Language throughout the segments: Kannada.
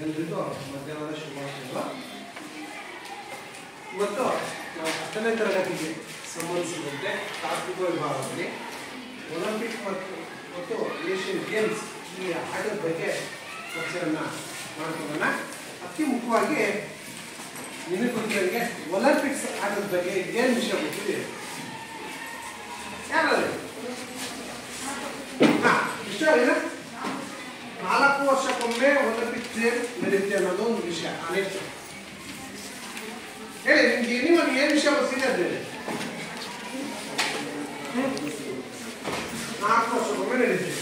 ಎಲ್ರಿಗೂ ಮಧ್ಯಾಹ್ನದ ಶುಭಾಶಯಗಳು. ಇವತ್ತು ನಾವು 10ನೇ ತರಗತಿಗೆ ಸಂಬಂಧಿಸಿದಂತೆ ತಾತ್ವಿಕ ವಿಭಾಗದಲ್ಲಿ ಒಲಿಂಪಿಕ್ ಮತ್ತು ಏಷ್ಯನ್ ಗೇಮ್ಸ್ ಈ ಆಟದ ಬಗ್ಗೆ ಚರ್ಚೆಯನ್ನು ಮಾಡ್ಕೊಳ್ಳೋಣ. ಅತಿ ಮುಖ್ಯವಾಗಿ ನಿಮಗೆ ಗೊತ್ತಿರೋರಿಗೆ ಒಲಿಂಪಿಕ್ಸ್ ಆಟದ ಬಗ್ಗೆ ಏನು ವಿಷಯ ಗೊತ್ತಿದೆ? ಯಾರು ಇಷ್ಟ ಏನ 4 ವರ್ಷಕ್ಕೊಮ್ಮೆ ಒಲಿಂಪಿಕ್ ಗೇಮ್ ನಡೆಯುತ್ತೆ ಅನ್ನೋದು ಒಂದು ವಿಷಯ. ಅನೇಕ ಹೇಳಿ ನಿಮ್ಗೆ ನಿಮಗೆ ಏನು ವಿಷಯ ಗೊತ್ತಿದೆ ಅಂತ ಹೇಳಿ. 4 ವರ್ಷಕ್ಕೊಮ್ಮೆ ನಡೆಯುತ್ತೆ.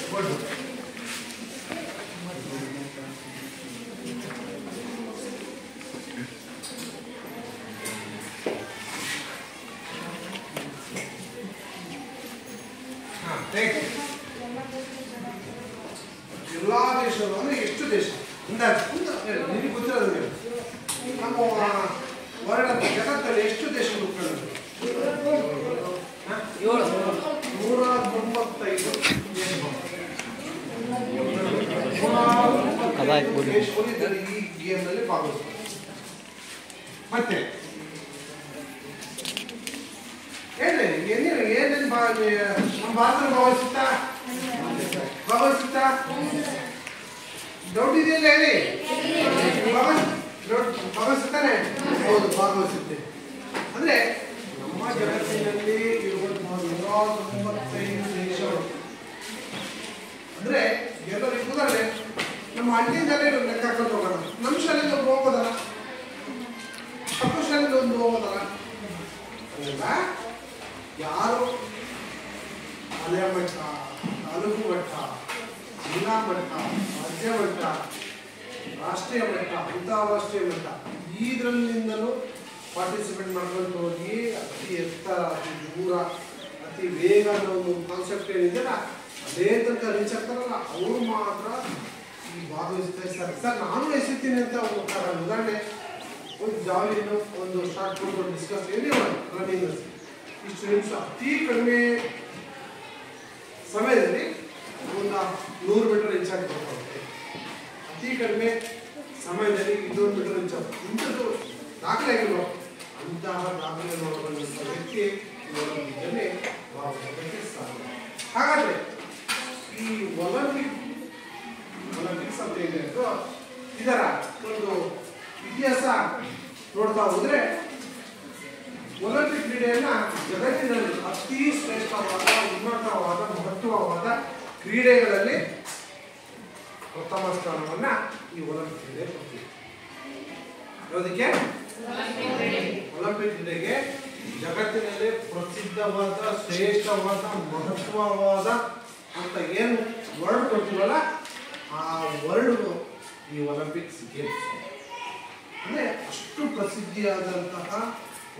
ಎಲ್ಲಾ ದೇಶಗಳು ಅಂದ್ರೆ ಎಷ್ಟು ದೇಶ ನಿಮಗೆ ಗೊತ್ತಿರೋದು ನಮ್ಮ ವರ್ಲ್ಡ್ ಜಗತ್ತಲ್ಲಿ ಎಷ್ಟು ದೇಶಗಳು ಕಂಡು 195 ದೇಶಗಳು ಈ ಗೇಮ್ ನಲ್ಲಿ ಭಾಗವಹಿಸ್ತಾರೆ. ಮತ್ತೆ ಹೇಳಿ ಏನೇನು ನಮ್ಮ ಭಾರತ ಭಾಗವಹಿಸುತ್ತಾ ಡೌಟ್ ಇದೆಯಲ್ಲ ಹೇಳಿ. ಭಾಗವಹಿಸುತ್ತಾನೆ? ಹೌದು, ಭಾಗವಹಿಸುತ್ತೆ. ಅಂದ್ರೆ ನಮ್ಮ ಜಗತ್ತಿನಲ್ಲಿ ಇರುವಂತಹ 195 ದೇಶಗಳು. ಅಂದ್ರೆ ಎಲ್ಲರೂ ಉದಾಹರಣೆ ನಮ್ಮ ಹಳ್ಳಿ ಜನ ಲೆಕ್ಕ ಹಾಕೊಂಡು ಹೋಗೋಣ. ನಮ್ಮ ಶಾಲೆಯಿಂದ ಒಬ್ರು ಹೋಗೋದಲ್ಲ, ಪಕ್ಕ ಶಾಲೆಯಿಂದ ಒಂದು ಹೋಗೋದಲ್ಲ. ಯಾರು ಅಲೆ ಮಟ್ಟ, ತಾಲೂಕು ಮಟ್ಟ, ಜಿಲ್ಲಾ ಮಟ್ಟ, ರಾಜ್ಯ ಮಟ್ಟ, ರಾಷ್ಟ್ರೀಯ ಮಟ್ಟ, ಅಂತಾರಾಷ್ಟ್ರೀಯ ಮಟ್ಟ ಇದರಲ್ಲಿಂದಲೂ ಪಾರ್ಟಿಸಿಪೇಟ್ ಮಾಡ್ಕೊಂಡು ಹೋಗಿ ಅತಿ ಎತ್ತರ, ಅತಿ ದೂರ, ಅತಿ ವೇಗ ಅನ್ನೋ ಒಂದು ಕಾನ್ಸೆಪ್ಟ್ ಏನಿದೆಯಲ್ಲ ಅದೇ ತನಕ ರೀಚ್ ಆಗ್ತಾರಲ್ಲ ಅವರು ಮಾತ್ರ ಈ ಭಾಗವಹಿಸ್ತಾ ಇರ್ತಾರೆ. ಸರ್ ನಾನು ಎಸಿತೀನಿ ಅಂತ ಉದಾಹರಣೆ ಒಂದು ಜಾವ್ಲಿನ್ ಒಂದು ಶಾರ್ಟ್ ಪುಟ್ ಡಿಸ್ಕಸ್ ಏನೇ ರನ್ನಿಂಗ್ ಇಷ್ಟು ನಿಮಿಷ ಅತಿ ಕಡಿಮೆ ಸಮಯದಲ್ಲಿ ಒಂದು 100 ಮೀಟರ್ ರೀಚ್ ಆಗಿರುತ್ತೆ. ಅತಿ ಕಡಿಮೆ ಸಮಯದಲ್ಲಿ 200 ಮೀಟರ್ ರೀಚ್ ಆಗುತ್ತೆ. ಇಂಥದ್ದು ದಾಖಲೆ ಆಗಿಲ್ವ? ಅಂತಹ ದಾಖಲೆ ನೋಡಬಲ್ಲಂಥ ವ್ಯಕ್ತಿ ಒಲಿಂಪಿಕ್ನಲ್ಲಿ ಭಾಗವಹಿಸೋದಕ್ಕೆ ಸಾಧ್ಯ. ಹಾಗಾದ್ರೆ ಈ ಒಲಿಂಪಿಕ್ಸ್ ಅಂತ ಏನಿದೆ ಇದರ ಒಂದು ಇತಿಹಾಸ ನೋಡ್ತಾ ಹೋದ್ರೆ ಒಲಿಂಪಿಕ್ ಕ್ರೀಡೆಯನ್ನ ಜಗತ್ತಿನಲ್ಲಿ ಅತಿ ಶ್ರೇಷ್ಠವಾದ, ಉನ್ನತವಾದ, ಮಹತ್ವವಾದ ಕ್ರೀಡೆಗಳಲ್ಲಿ ಪ್ರಥಮ ಸ್ಥಾನವನ್ನ ಈ ಒಲಿಂಪಿಕ್ ಕ್ರೀಡೆ ಕೊಡ್ತೀವಿ. ಅದಕ್ಕೆ ಒಲಿಂಪಿಕ್ ಕ್ರೀಡೆಗೆ ಜಗತ್ತಿನಲ್ಲಿ ಪ್ರಸಿದ್ಧವಾದ, ಶ್ರೇಷ್ಠವಾದ, ಮಹತ್ವವಾದ ಅಂತ ಏನು ವರ್ಡ್ ಕೊಡ್ತೀವಲ್ಲ ಆ ವರ್ಡ್ ಈ ಒಲಿಂಪಿಕ್ಸ್ ಗೇಮ್ಸ್. ಅಂದ್ರೆ ಅಷ್ಟು ಪ್ರಸಿದ್ಧಿಯಾದಂತಹ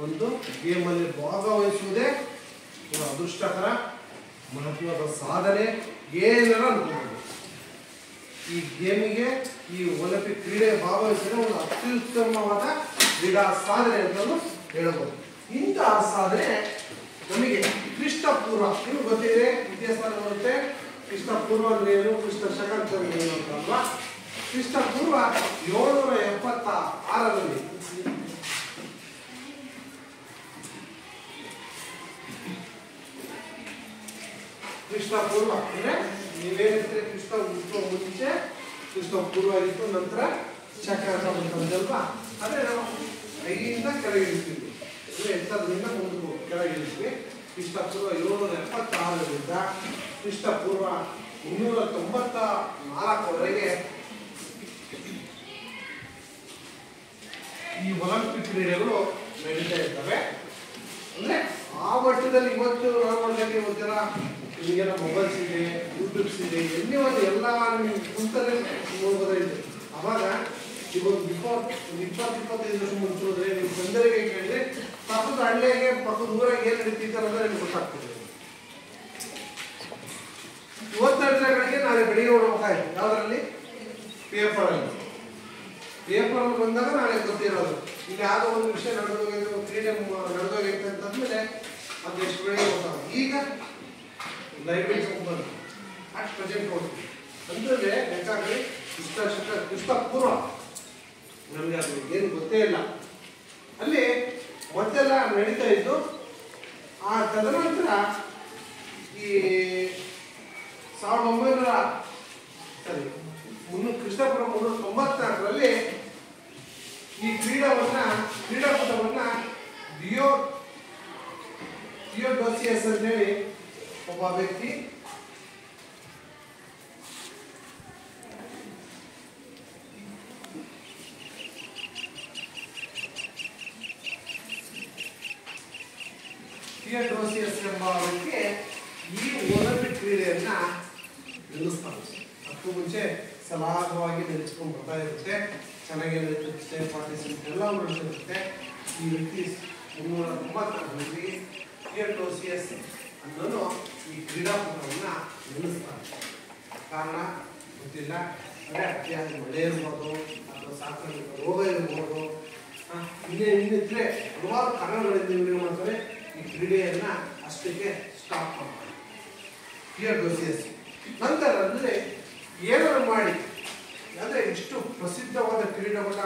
ಒಂದು ಗೇಮಲ್ಲಿ ಭಾಗವಹಿಸುವುದೇ ಒಂದು ಅದೃಷ್ಟಕರ, ಮಹತ್ವದ ಸಾಧನೆ ಏನಾರ ಅನ್ಕೋಬಹುದು. ಈ ಗೇಮಿಗೆ, ಈ ಒಲಿಂಪಿಕ್ ಕ್ರೀಡೆ ಭಾಗವಹಿಸಿದ ಒಂದು ಅತ್ಯುತ್ತಮವಾದ ಕ್ರೀಡಾ ಸಾಧನೆ ಅಂತ ಹೇಳಬಹುದು. ಇಂತಹ ಸಾಧನೆ ನಮಗೆ ಕ್ರಿಸ್ತಪೂರ್ವ, ನಿಮ್ಗೆ ಗೊತ್ತಿದೆ ಇತಿಹಾಸ ಬರುತ್ತೆ. ಕ್ರಿಸ್ತಪೂರ್ವ ಅಂದ್ರೆ ಏನು, ಕ್ರಿಸ್ತ ಶಕ ಅಂದ್ರೆ ಏನು ಅಂತಲ್ವಾ? ಕ್ರಿಸ್ತಪೂರ್ವ 776ರಲ್ಲಿ ಕ್ರಿಸ್ತಪೂರ್ವ ಅಂದ್ರೆ ನೀವೇನಿದ್ರೆ ಕ್ರಿಸ್ತ ಹುಟ್ಟುವ ಮುಂಚೆ ಕ್ರಿಸ್ತಪೂರ್ವ ಆಗಿತ್ತು, ನಂತರ ಶಕ ಅಂತಲ್ವಾ? ಅದೇ ನಾವು 5ರಿಂದ ಕೆಳಗೆ ಇಳಿಸ್ತೀವಿ, ಅಂದ್ರೆ 800ರಿಂದ ಮುಂದೆ ಕೆಳಗೆ ಇಳಿಸ್ತೀವಿ. ಕ್ರಿಸ್ತಪೂರ್ವ 776ರಿಂದ ಕ್ರಿಸ್ತಪೂರ್ವ 394ವರೆಗೆ ಈ ಒಲಿಂಪಿಕ್ ಕ್ರೀಡೆಗಳು ನಡೀತಾ ಇರ್ತವೆ. ಅಂದ್ರೆ ಆ ಮಟ್ಟದಲ್ಲಿ ಇವತ್ತು ನಾವು ನೋಡಿದ್ರೆ ಒಂಥರ ಈಗೆಲ್ಲ ಮೊಬೈಲ್ಸ್ ಇದೆ, ಯೂಟ್ಯೂಬ್ಸ್ ಇದೆ, ಎಲ್ಲಿ ಒಂದು ಎಲ್ಲ ನಿಮ್ಗೆ ಕುಂತಲ್ಲೇ ನೋಡ್ಬೋದಾಗಿದೆ. ಅವಾಗ ಇವಾಗ ಬಿಫೋರ್ 20-25 ವರ್ಷ ಮುಂಚೆ ಹೋದ್ರೆ ನೀವು ಬಂದರಿಗೆ ಕೇಳಿದ್ರೆ ಪಕ್ಕದ ಹಳ್ಳಿಗೆ, ಪಕ್ಕದ ಊರಾಗ ಏನು ನಡೀತಿದ್ದಾರೆ ಅಂದ್ರೆ ನಿಮ್ಗೆ ಗೊತ್ತಾಗ್ತದೆ. ಇವತ್ತುಗಳಿಗೆ ನಾಳೆ ಬೆಳಿಗ್ಗೆ ನೋಡ್ಬೇಕಾಯ್ತು ಯಾವುದರಲ್ಲಿ? ಪೇಪರಲ್ಲಿ ಬಂದಾಗ ನಾಳೆ ಗೊತ್ತಿರೋದು. ಈಗ ಯಾವುದೋ ಒಂದು ವಿಷಯ ನಡೆದೋಗಿದ್ದು, ಕ್ರೀಡೆ ನಡೆದೋಗೈತೆ ಅಂತಂದ್ಮೇಲೆ ಅದು ಎಷ್ಟು ಬೆಳಿಗ್ಗೆ ಗೊತ್ತಾಗ. ಈಗ ಲೈಬ್ರರಿ ಬಂದು ಅಷ್ಟು ಪ್ರೆಸೆಂಟ್ ಕೊಡ್ತೀವಿ ಅಂದ್ರೆ ಬೇಕಾಗಿ ಕ್ರಿಸ್ತ ಪೂರ್ವ, ನಮಗೆ ಅದು ಏನು ಗೊತ್ತೇ ಇಲ್ಲ. ಅಲ್ಲಿ ಮೊದಲೆಲ್ಲ ನಡೀತಾ ಇದ್ದು. ಆ ತದನಂತರ ಈ 1900 ಕ್ರಿಸ್ತಪೂರ್ವ 394ರಲ್ಲಿ ಈ ಕ್ರೀಡಾಕೂಟವನ್ನ ಥಿಯೋಡೋಸಿಯಸ್ ಅಂತೇಳಿ ಒಬ್ಬ ವ್ಯಕ್ತಿ ಥಿಯೋಡೋಸಿಯಸ್ ಎಂಬ ವ್ಯಕ್ತಿ ಈ ಒಲಿಂಪಿಕ್ ಕ್ರೀಡೆಯನ್ನ ನಿಲ್ಲಿಸ್ತಾನೆ. ಅದಕ್ಕೂ ಮುಂಚೆ ಸಲಾಘವಾಗಿ ನೆಲೆಸ್ಕೊಂಡು ಬರ್ತಾ ಇರುತ್ತೆ. ಚೆನ್ನಾಗಿ ನಡೀತಿರುತ್ತೆ, ಪಾರ್ಟಿಸಿಪೇಟ್ ಎಲ್ಲ ನಡೀತಿರುತ್ತೆ. ಈ ವ್ಯಕ್ತಿ 394ರಲ್ಲಿ ಥಿಯೋಡೋಸಿಯಸ್ ಅನ್ನೋನು ಈ ಕ್ರೀಡಾಕೂಟವನ್ನು ನಿಲ್ಲಿಸ್ತಾನೆ. ಕಾರಣ ಗೊತ್ತಿಲ್ಲ, ಅಂದರೆ ಅತಿಯಾದ ಮಳೆ ಇರ್ಬೋದು ಅಥವಾ ಸಾಂಕ್ರಾಮಿಕ ರೋಗ ಇರ್ಬೋದು, ಇನ್ನಿದ್ರೆ ಹಲವಾರು ಕಾರಣಗಳಿಂದ ಏನು ಮಾಡ್ತಾರೆ, ಈ ಕ್ರೀಡೆಯನ್ನ ಅಷ್ಟಕ್ಕೆ ಸ್ಟಾಪ್ ಮಾಡ್ತಾರೆ ಥಿಯೋಡೋಸಿಯಸ್. ನಂತರ ಅಂದರೆ ಏನಾದ್ರು ಮಾಡಿ, ಅಂದರೆ ಇಷ್ಟು ಪ್ರಸಿದ್ಧವಾದ ಕ್ರೀಡೆಗಳ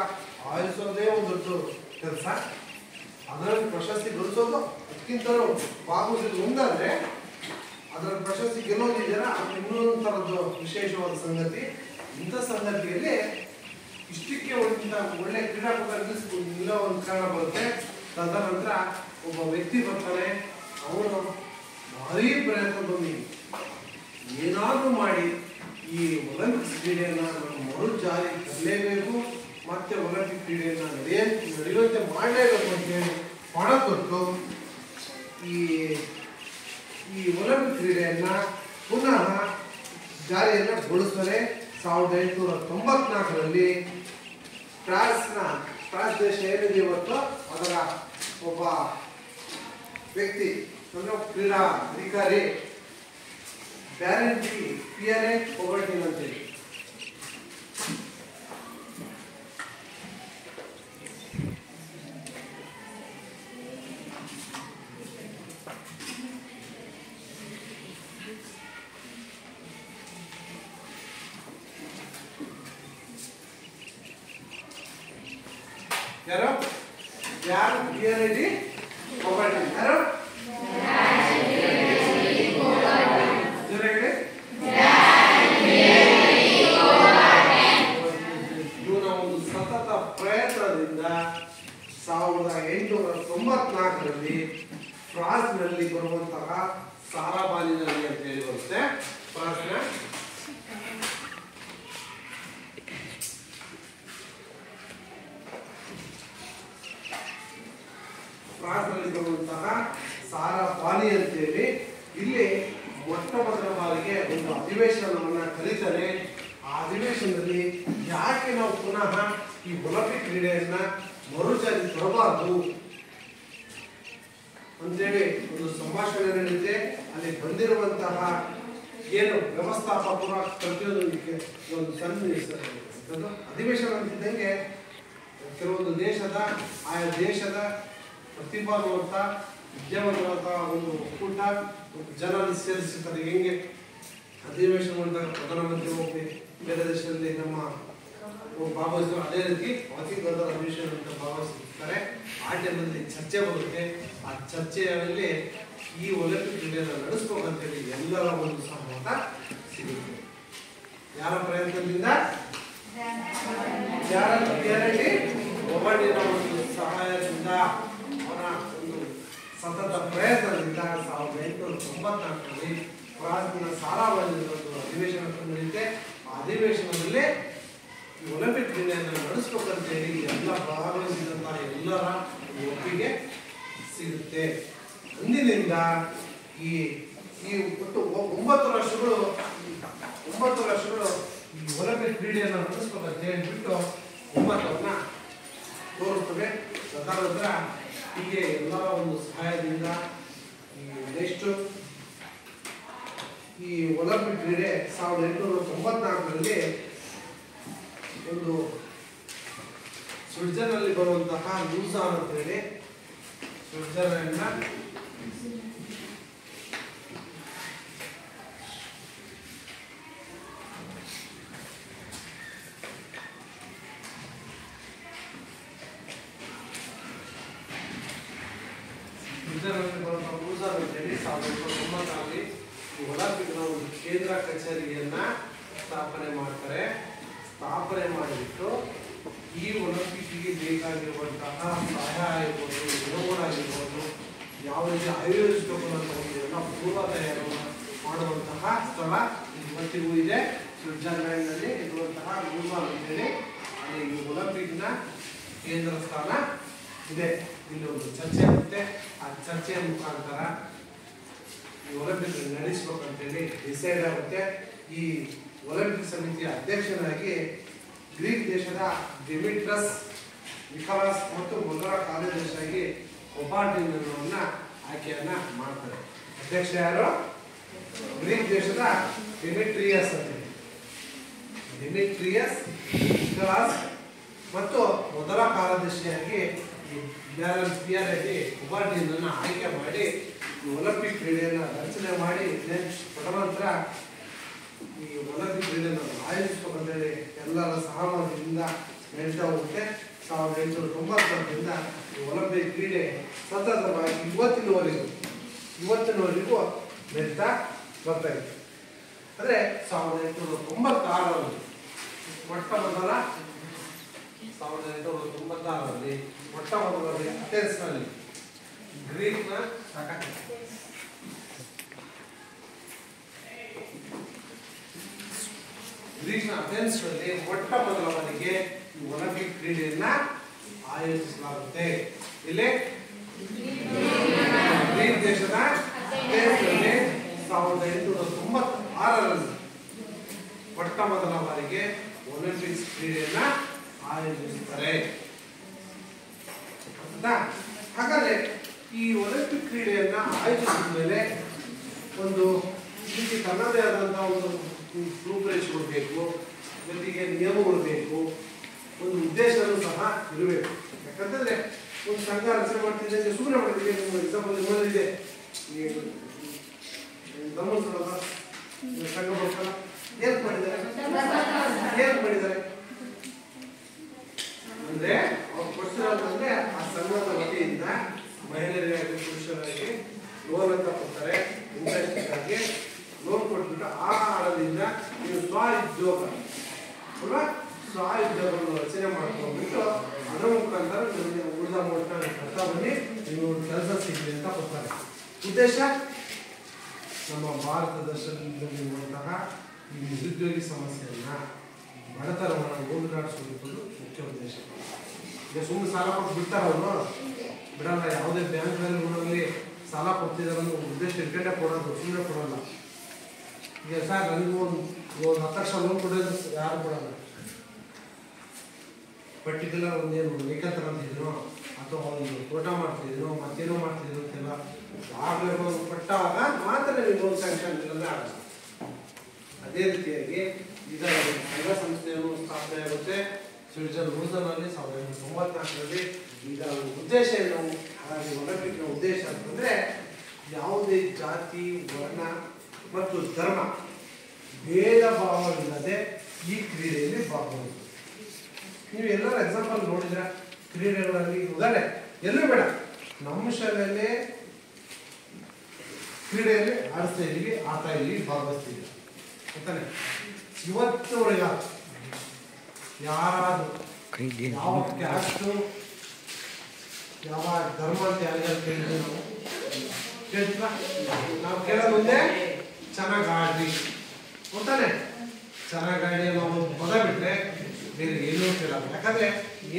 ಆಯೋಜಿಸೋದೇ ಒಂದು ದೊಡ್ಡ ಕೆಲಸ. ಅದರಲ್ಲಿ ಪ್ರಶಸ್ತಿ ಗಳಿಸೋದು ಅದಕ್ಕಿಂತಲೂ ಭಾಗವಹಿಸೋದು ಒಂದಾದರೆ ಅದರ ಪ್ರಶಸ್ತಿ ಗೆಲ್ಲೋದಿದೆಯಲ್ಲ, ಅದು ಇನ್ನೊಂದು ಥರದ್ದು ವಿಶೇಷವಾದ ಸಂಗತಿ. ಇಂಥ ಸಂಗತಿಯಲ್ಲಿ ಇಷ್ಟಕ್ಕೆ ಒಳ್ಳೆ ಕ್ರೀಡಾಕೂಟ ನಿಲ್ಲೋ ಒಂದು ಕಾರಣ ಬರುತ್ತೆ. ತದನಂತರ ಒಬ್ಬ ವ್ಯಕ್ತಿ ಬರ್ತಾನೆ, ಅವನು ಭಾರೀ ಪ್ರಯತ್ನ ಬಂದು ಏನಾದರೂ ಮಾಡಿ ಈ ಒಲಿಂಪಿಕ್ಸ್ ಕ್ರೀಡೆಯನ್ನು ನಾವು ಮರು ಜಾರಿ ತರಲೇಬೇಕು, ಮತ್ತೆ ಒಲಿಂಪಿಕ್ ಕ್ರೀಡೆಯನ್ನು ನಡೆಯುವಂತೆ ಮಾಡಲೇಬೇಕು ಅಂತೇಳಿ ಪಣ ಕೊಟ್ಟು ಈ ಒಲಿಂಪಿಕ್ ಕ್ರೀಡೆಯನ್ನು ಪುನಃ ಜಾರಿಯನ್ನು ಗೊಳಿಸ್ತಾರೆ. 1894ರಲ್ಲಿ ಫ್ರಾನ್ಸ್ ದೇಶ ಏನಿದೆ ಇವತ್ತು, ಅದರ ಒಬ್ಬ ವ್ಯಕ್ತಿ ಅಂದರೆ ಕ್ರೀಡಾ ಅಧಿಕಾರಿ ಪಿಯರೆ ಕೊಬರ್ಟಿನ್ ಅಂತೇಳಿ ಯಾರು ಪಿಯರೆ ಕೊಬರ್ಟಿನ್ ಯಾರು ಇವನ ಒಂದು ಸತತ ಪ್ರಯತ್ನದಿಂದ 1894ರಲ್ಲಿ ಫ್ರಾನ್ಸ್ನಲ್ಲಿ ಬರುವಂತಹ ಸಾರಾಬಾಲಿ ನದಿ ಅಂತ ಹೇಳಿ ಬರುತ್ತೆ. ಫ್ರಾನ್ಸ್ನಲ್ಲಿ ಬರುವಂತಹ ಸಾರಾಬಾಲಿ ಅಂತೇಳಿ ಇಲ್ಲಿ ಮೊಟ್ಟ ಮೊದಲ ಬಾರಿಗೆ ಒಂದು ಅಧಿವೇಶನವನ್ನು ಕರೀತಾರೆ. ಆ ಅಧಿವೇಶನದಲ್ಲಿ ಯಾಕೆ ನಾವು ಪುನಃ ಈ ಒಲಿಂಪಿಕ್ ಕ್ರೀಡೆಯನ್ನ ಮರುಜಾರಿ ತರಬಾರದು ಅಂತೇಳಿ ಒಂದು ಸಂಭಾಷಣೆ ನಡೆಯುತ್ತೆ. ಅಲ್ಲಿ ಬಂದಿರುವಂತಹ ಏನು ವ್ಯವಸ್ಥಾಪಕರ ಪ್ರತಿಯೊಂದು ಒಂದು ಅಧಿವೇಶನ ಅಂತಿದ್ದಂಗೆ ಕೆಲವೊಂದು ಆಯಾ ದೇಶದ ಪ್ರತಿಭಾವಂತ ವಿದ್ಯಾವಂತ ಒಂದು ಒಕ್ಕೂಟ ಜನರಲ್ಲಿ ಸೇರಿಸಿರ್ತಾರೆ. ಹೆಂಗೆ ಅಧಿವೇಶನ ಮಾಡಿದಾಗ ಪ್ರಧಾನಮಂತ್ರಿ ಹೋಗಿ ಬೇರೆ ದೇಶದಲ್ಲಿ ನಮ್ಮ ಭಾಗವಹಿಸ್ತಾರೆ, ಅದೇ ರೀತಿ ಅಧಿಕೃತ ಅಧಿವೇಶನ ಅಂತ ಭಾಗವಹಿಸಿರ್ತಾರೆ. ಆ ಟೈಮಲ್ಲಿ ಚರ್ಚೆ ಬರುತ್ತೆ. ಆ ಚರ್ಚೆಯಲ್ಲಿ ಈ ಒಲಿಂಪಿಕ್ ಕ್ರೀಡೆಯನ್ನು ನಡೆಸ್ಬೇಕಂತೇಳಿ ಎಲ್ಲರ ಒಂದು ಸಹಮತ ಸಿಗುತ್ತೆ. ಯಾರ ಪ್ರಯತ್ನದಿಂದ? ಒಬ್ಬಡಿನ ಒಂದು ಸಹಾಯದಿಂದ, ಅವರ ಒಂದು ಸತತ ಪ್ರಯತ್ನದಿಂದ 1894ರಲ್ಲಿ ಫ್ರಾನ್ಸ್ನ ಸಾರಾಬಾಲಿಯಲ್ಲಿ ಒಂದು ಅಧಿವೇಶನ ನಡೆಯುತ್ತೆ. ಆ ಅಧಿವೇಶನದಲ್ಲಿ ಈ ಒಲಿಂಪಿಕ್ ಕ್ರೀಡೆಯನ್ನು ನಡೆಸ್ಬೇಕಂತೇಳಿ ಎಲ್ಲ ಭಾಗವಹಿಸಿದಂತಹ ಎಲ್ಲರ ಒಪ್ಪಿಗೆ ಸಿಗುತ್ತೆ. ಅಂದಿನಿಂದ ಈ ಒಟ್ಟು 9 ರಾಷ್ಟ್ರಗಳು ಈ ಒಲಿಂಪಿಕ್ ಕ್ರೀಡೆಯನ್ನು ನಡೆಸ್ಬೇಕಂತ ಹೇಳಿಬಿಟ್ಟು 9 ತೋರಿಸ್ತವೆ. ತದನಂತರ ಹೀಗೆ ಎಲ್ಲರ ಒಂದು ಸಹಾಯದಿಂದ ನೆಕ್ಸ್ಟ್ ಈ ಒಲಿಂಪಿಕ್ ಕ್ರೀಡೆ 1894ರಲ್ಲಿ ಒಂದು ಸ್ವಿಟ್ಜರ್ನಲ್ಲಿ ಬರುವಂತಹ ಲೂಸಾನ್ ಅಂತ ಹೇಳಿ ಸ್ವಿಟ್ಜರ್ಲೆಂಡ್ನ ಸ್ವಿಟ್ಜರ್ಲೆಂಡ್ ಬರುವಂತಹ ಲೂಸರ್ ಅಂತೇಳಿ 1990ರಲ್ಲಿ ಈ ಒಲಿಂಪಿಕ್ನ ಒಂದು ಕೇಂದ್ರ ಕಚೇರಿಯನ್ನ ಸ್ಥಾಪನೆ ಮಾಡ್ತಾರೆ. ಸ್ಥಾಪನೆ ಮಾಡಿಬಿಟ್ಟು ಈ ಒಲಿಂಪಿಕ್ಗೆ ಬೇಕಾಗಿರುವಂತಹ ಸಹಾಯ ಆಗಿರ್ಬೋದು, ನಿಯಮಗಳಾಗಿರ್ಬೋದು, ಯಾವ ರೀತಿ ಆಯೋಜಿಸಬೇಕು ಅಂತ ಎಲ್ಲ ಪೂರ್ವ ತಯಾರಿ ಮಾಡುವಂತಹ ಸ್ಥಳ ಇವತ್ತಿಗೂ ಇದೆ. ಸ್ವಿಟ್ಜರ್ಲೆಂಡ್ನಲ್ಲಿ ಇರುವಂತಹ ಲೂಸರ್ ಅಂತೇಳಿ ಅಲ್ಲಿ ಈ ಒಲಿಂಪಿಕ್ನ ಕೇಂದ್ರ ಸ್ಥಾನ ಇದೆ. ಇಲ್ಲಿ ಒಂದು ಚರ್ಚೆ ಆಗುತ್ತೆ. ಆ ಚರ್ಚೆಯ ಮುಖಾಂತರ ಈ ಒಲಿಂಪಿಕ್ ನಡೆಸಬೇಕಂತೇಳಿ ಡಿಸೈಡ್ ಆಗುತ್ತೆ. ಈ ಒಲಿಂಪಿಕ್ ಸಮಿತಿಯ ಅಧ್ಯಕ್ಷನಾಗಿ ಗ್ರೀಕ್ ದೇಶದ ಡಿಮಿಟ್ರಸ್ ನಿಕೋಲಾಸ್ ಮತ್ತು ಮೊದಲ ಕಾರ್ಯದರ್ಶಿಯಾಗಿ ಕೊಬಾರ್ಟಿನ್ ಅನ್ನೋನ್ನ ಆಯ್ಕೆಯನ್ನ ಮಾಡ್ತಾರೆ. ಅಧ್ಯಕ್ಷ ಯಾರು? ಗ್ರೀಕ್ ದೇಶದ ಡಿಮಿಟ್ರಿಯಸ್ ಅಂತ. ಡಿಮಿಟ್ರಿಯಸ್ ನಿಕೋಲಾಸ್ ಮತ್ತು ಮೊದಲ ಕಾರ್ಯದರ್ಶಿಯಾಗಿ ಪಿಯರಾಗಿ ಕೊಬಾರ್ಟಿನ್ ಅನ್ನ ಆಯ್ಕೆ ಮಾಡಿ ಒಲಿಂಪಿಕ್ ಕ್ರೀಡೆಯನ್ನು ರಚನೆ ಮಾಡಿ ತದನಂತರ ಈ ಒಲಿಂಪಿಕ್ ಕ್ರೀಡೆಯನ್ನು ಆಯೋಜಿಸಬೇಕಂತೇಳಿ ಎಲ್ಲರ ಸಹಮತದಿಂದ ನಡೀತಾ ಹೋಗುತ್ತೆ. 1890ರಿಂದ ಈ ಒಲಿಂಪಿಕ್ ಕ್ರೀಡೆ ಸತತವಾಗಿ ಇವತ್ತಿನವರೆಗೂ ನಡೀತಾ ಬರ್ತಾ ಇದೆ. ಅಂದರೆ 1896ರಲ್ಲಿ ಮೊಟ್ಟ ಮೊದಲಲ್ಲಿ ಅಥೆನ್ಸ್ನಲ್ಲಿ ಗ್ರೀಕ್ನ ಅಥೆನ್ಸ್ನಲ್ಲಿ ಮೊಟ್ಟ ಮೊದಲ ಬಾರಿಗೆ ಈ ಒಲಿಂಪಿಕ್ ಕ್ರೀಡೆಯನ್ನ ಆಯೋಜಿಸಲಾಗುತ್ತೆ. ಇಲ್ಲಿ ಗ್ರೀಕ್ ದೇಶದ ಅಥೆನ್ಸ್ನಲ್ಲಿ 1896ರಲ್ಲಿ ಮೊಟ್ಟ ಮೊದಲ ಬಾರಿಗೆ ಒಲಿಂಪಿಕ್ಸ್ ಕ್ರೀಡೆಯನ್ನ ಆಯೋಜಿಸುತ್ತಾರೆ. ಹಾಗಾದ್ರೆ ಈ ಒಲಿಂಪಿಕ್ ಕ್ರೀಡೆಯನ್ನ ಆಯೋಜಿಸಿದ ಮೇಲೆ ಒಂದು ಇದಕ್ಕೆ ತನ್ನದೇ ಆದಂತಹ ಒಂದು ರೂಪರೇಷೆಗಳು ಬೇಕು, ಜೊತೆಗೆ ನಿಯಮಗಳು ಬೇಕು, ಒಂದು ಉದ್ದೇಶನೂ ಸಹ ಇರಬೇಕು. ಯಾಕಂತಂದ್ರೆ ಒಂದು ಸಂಘ ರಚನೆ ಮಾಡ್ತಿದ್ದೆ ಸುಮ್ಮನೆ ಮಾಡಿದ್ರೆ ನಿಮ್ಮ ಎಕ್ಸಾಂಪಲ್ ನೋಡಿದೆ ಧರ್ಮಸ್ಥಳ ಸಂಘ ಬರ್ತಾರ ಏನ್ ಮಾಡಿದ್ದಾರೆ ಅಂದ್ರೆ ಅವ್ರು ಕೊಡ್ತಿರೋದಂದ್ರೆ ಆ ಸಂಘದ ವತಿಯಿಂದ ಮಹಿಳೆಯರಾಗಿ ಪುರುಷರಾಗಿ ಲೋನ್ ಅಂತ ಕೊಡ್ತಾರೆ. ಇಂಟ್ರೆಸ್ಟ್ ಆಗಿ ಲೋನ್ ಕೊಟ್ಬಿಟ್ಟು ಆ ಹಣದಿಂದ ನೀವು ಸ್ವಉದ್ಯೋಗವನ್ನು ರಚನೆ ಮಾಡ್ಕೊಂಡ್ಬಿಟ್ಟು ಅದರ ಮುಖಾಂತರ ನಿಮಗೆ ಉಳಿದ ಅಮೌಂಟ್ ಕರ್ತಾ ಬನ್ನಿ, ನೀವು ಕೆಲಸ ಸಿಗಲಿ ಅಂತ ಕೊಡ್ತಾರೆ. ಉದ್ದೇಶ ನಮ್ಮ ಭಾರತ ದರ್ಶನದಲ್ಲಿರುವಂತಹ ಈ ನಿರುದ್ಯೋಗಿ ಸಮಸ್ಯೆಯನ್ನ ಬಡತನವನ್ನು ಹೋಗಲಾಡಿಸೋದು ಮುಖ್ಯ ಉದ್ದೇಶ. ಈಗ ಸುಮ್ಮನೆ ಸಾಲ ಕೊಟ್ಟು ಬಿಡ್ತಾರ ಅವರು ಬಿಡಲ್ಲ. ಯಾವುದೇ ಬ್ಯಾಂಕ್ನಲ್ಲಿ ಸಾಲ ಕೊಡ್ತಿದ್ದಾರೆ ಅನ್ನೋ ಉದ್ದೇಶ ಇಟ್ಕೊಂಡೇ ಕೊಡೋದು, ಸುಮ್ಮನೆ ಕೊಡಲ್ಲ. ಈಗ ಸರ್ ನನಗೂ ಒಂದು 10 ಲಕ್ಷ ಲೋನ್ ಕೊಡೋದು ಯಾರು ಕೊಡಲ್ಲ. ಪರ್ಟಿಕ್ಯುಲರ್ ಒಂದೇನು ವೆಹಿಕಲ್ ತಗೊಂತಿದ್ರು ಅಥವಾ ಒಂದು ತೋಟ ಮಾಡ್ತಿದ್ರು ಮತ್ತೇನೋ ಮಾಡ್ತಿದ್ರು ಅಂತೆಲ್ಲ ಯಾರು ಕೊಟ್ಟಾಗ ಮಾತ್ರ ನೀವು ಲೋನ್ ಸ್ಯಾಂಕ್ಷನ್ ಇಲ್ಲಂದ್ರೆ ಆಗಲ್ಲ. ಅದೇ ರೀತಿಯಾಗಿ ಇದರ ಸಂಘ ಸಂಸ್ಥೆಯನ್ನು ಸ್ಥಾಪನೆ ಆಗುತ್ತೆ ಲೂಸರ್ನಲ್ಲಿ 1994ರಲ್ಲಿ. ಇದರ ಉದ್ದೇಶ ಏನು? ಹಾಗಾಗಿ ಒಲಿಂಪಿಕ್ನ ಉದ್ದೇಶ ಅಂತಂದ್ರೆ ಯಾವುದೇ ಜಾತಿ, ವರ್ಣ ಮತ್ತು ಧರ್ಮ ಭೇದ ಭಾವವಿಲ್ಲದೆ ಈ ಕ್ರೀಡೆಯಲ್ಲಿ ಭಾಗವಹಿಸಿ. ನೀವು ಎಲ್ಲರ ಎಕ್ಸಾಂಪಲ್ ನೋಡಿದ್ರೆ ಕ್ರೀಡೆಗಳಲ್ಲಿ ಉದಾಹರಣೆ ಎಲ್ಲೂ ಬೇಡ, ನಮ್ಮ ಶಾಲೆಯಲ್ಲೇ ಕ್ರೀಡೆಯಲ್ಲಿ ಆಡ್ತಾ ಇದೀವಿ, ಆಡ್ತಾ ಇದೀವಿ, ಭಾಗವಹಿಸ್ತೀವಿ ಅಂತಾನೆ. ಇವತ್ತುವರೆಗ ಯಾರಾದ್ರೂ ಯಾವ ಕ್ಯಾಸ್ಟು ಯಾವ ಧರ್ಮ ಅಂತ ಯಾರ್ಯಾರು ಕೇಳಿದ್ವಿ ನಾವು ಕೇಳೋದು ಒಂದೇ, ಚೆನ್ನಾಗಿ ಆಡ್ರಿ ಅಂತಾನೆ. ಚೆನ್ನಾಗಿ ಆಡಿ ನಾವು ಪದ ಬಿಟ್ರೆ ಬೇರೆ ಏನೂ ಕೇಳಲ್ಲ. ಯಾಕಂದ್ರೆ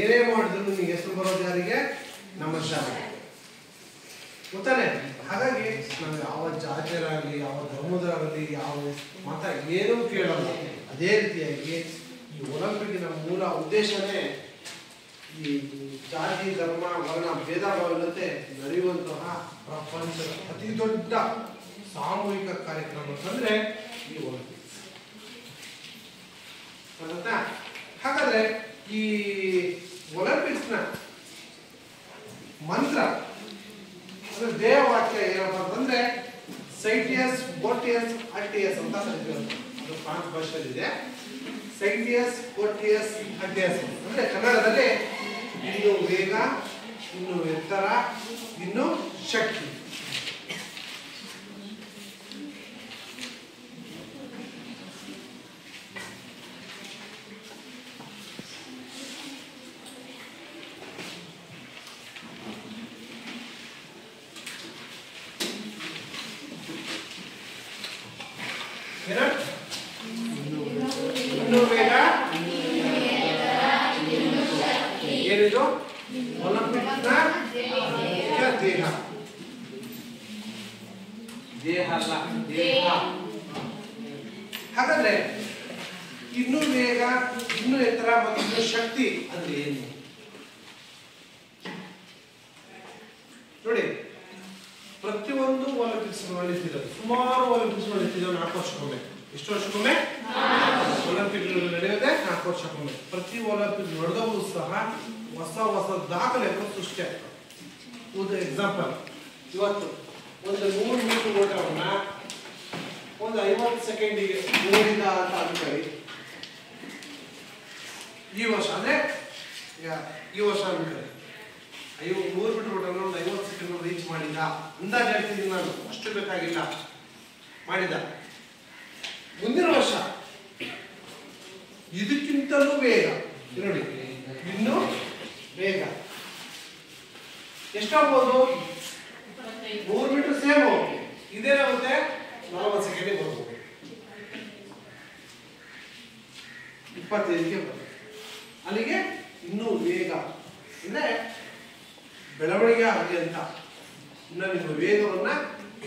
ಏನೇ ಮಾಡಿದ್ರು ನಿಮಗೆ ಹೆಸರು ಬರೋದು ಯಾರಿಗೆ? ನಮ್ಮ ಶಾಲೆ ಗೊತ್ತಾನೆ. ಹಾಗಾಗಿ ನಾವು ಯಾವ ಜಾತಿಯರಾಗಲಿ, ಯಾವ ಧರ್ಮದರಾಗಲಿ, ಯಾವ ಮತ ಏನೂ ಕೇಳಲ್ಲ. ಅದೇ ರೀತಿಯಾಗಿ ಈ ಒಲಿಂಪಿಕ್ನ ಮೂಲ ಉದ್ದೇಶನೇ ಈ ಜಾತಿ, ಧರ್ಮ, ವರ್ಣ ಭೇದ ಭಾವವಿಲ್ಲದೆ ನಡೆಯುವಂತಹ ಪ್ರಪಂಚದ ಅತಿ ದೊಡ್ಡ ಸಾಮೂಹಿಕ ಕಾರ್ಯಕ್ರಮ ಅಂತಂದ್ರೆ ಈ ಒಲಿಂಪಿಕ್ಸ್. ಹಾಗಾದ್ರೆ ಈ ಒಲಿಂಪಿಕ್ಸ್ನ ಮಂತ್ರ ಅಂದ್ರೆ ದೇಹವಾಕ್ಯ ಏನಪ್ಪ ಅಂತಂದ್ರೆ ಸೈಟಿಯಸ್ ಬೋಟಿಯಸ್ ಅಟ್ಟಿಯಸ್ ಅಂತ ಕರಿತೀವಿ. ಅದು ಫ್ರಾನ್ಸ್ ಭಾಷೆಯಲ್ಲಿದೆ. ಸೈಟಿಯಸ್ ಬೋಟಿಯಸ್ ಅಟ್ಟಿಯಸ್ ಅಂದ್ರೆ ಕನ್ನಡದಲ್ಲಿ ಇದು ವೇಗ, ಇನ್ನು ಎತ್ತರ, ಇನ್ನು ಶಕ್ತಿ. ಇನ್ನು ವೇಗ, ಏನಿದು ಒಲಿಂಪಿಕ್ನ ದೇಹ, ದೇಹ ಅಲ್ಲ ದೇಹ. ಹಾಗಾದ್ರೆ ಇನ್ನು ವೇಗ, ಇನ್ನು ಎತ್ತರ ಮತ್ತು ಇನ್ನು ಶಕ್ತಿ ಅಂದ್ರೆ ಏನು ನೋಡಿ. ಪ್ರತಿಯೊಂದು ಒಲಿಂಪಿಕ್ಸ್ ನಡೀತಿರೋದು, ಸುಮಾರು ಒಲಿಂಪಿಕ್ಸ್ ನಡೀತಿದ್ದಾವೆ 4 ವರ್ಷಕ್ಕೊಮ್ಮೆ. ಎಷ್ಟು ವರ್ಷಕ್ಕೊಮ್ಮೆ? ಒಲಿಂಪಿಕ್ ನಡೆಯೋದೇ 4 ವರ್ಷಕ್ಕೊಮ್ಮೆ. ಪ್ರತಿ ಒಲಿಂಪಿಕ್ ನಡೆದವರು ಸಹ ಹೊಸ ಹೊಸ ದಾಖಲೆಗಳು ಸೃಷ್ಟಿ ಆಗ್ತವೆ. ಎಕ್ಸಾಂಪಲ್, ಇವತ್ತು ಒಂದು 100 ಮೀಟರ್ ಓಟವನ್ನ ಒಂದು 50 ಸೆಕೆಂಡಿಗೆ ಓಡಿದ ಅಂತ ಅನ್ಕೊಳ್ಳಿ. ಈ ವರ್ಷ ಅಂದ್ರೆ ಈ ವರ್ಷ ಅನ್ಕೊಳ್ಳಿ 100 ಮೀಟರ್ ಓಟವನ್ನು ಒಂದು 50 ಸೆಕೆಂಡ್ ರೀಚ್ ಮಾಡಿದ ಅಂದಾಜು ಹೇಳ್ತಿದ್ದೀನಿ ನಾನು, ಅಷ್ಟು ಬೇಕಾಗಿಲ್ಲ, ಮಾಡಿದ. ಮುಂದಿನ ವರ್ಷ ಇದಕ್ಕಿಂತಲೂ ವೇಗ ನೋಡಿ, ಇನ್ನು ವೇಗ ಎಷ್ಟಾಗ್ಬೋದು? 100 ಮೀಟರ್ ಸೇಮು, ಇದೇನಾಗುತ್ತೆ 40 ಸೆಕೆಂಡಿಗೆ ಬರ್ಬೋದು, 25ಗೆ ಬರುತ್ತೆ. ಅಲ್ಲಿಗೆ ಇನ್ನೂ ವೇಗ ಅಂದ್ರೆ ಬೆಳವಣಿಗೆ ಆಗಲಿ ಅಂತ ಇನ್ನು ನಿಮ್ಮ ವೇಗವನ್ನ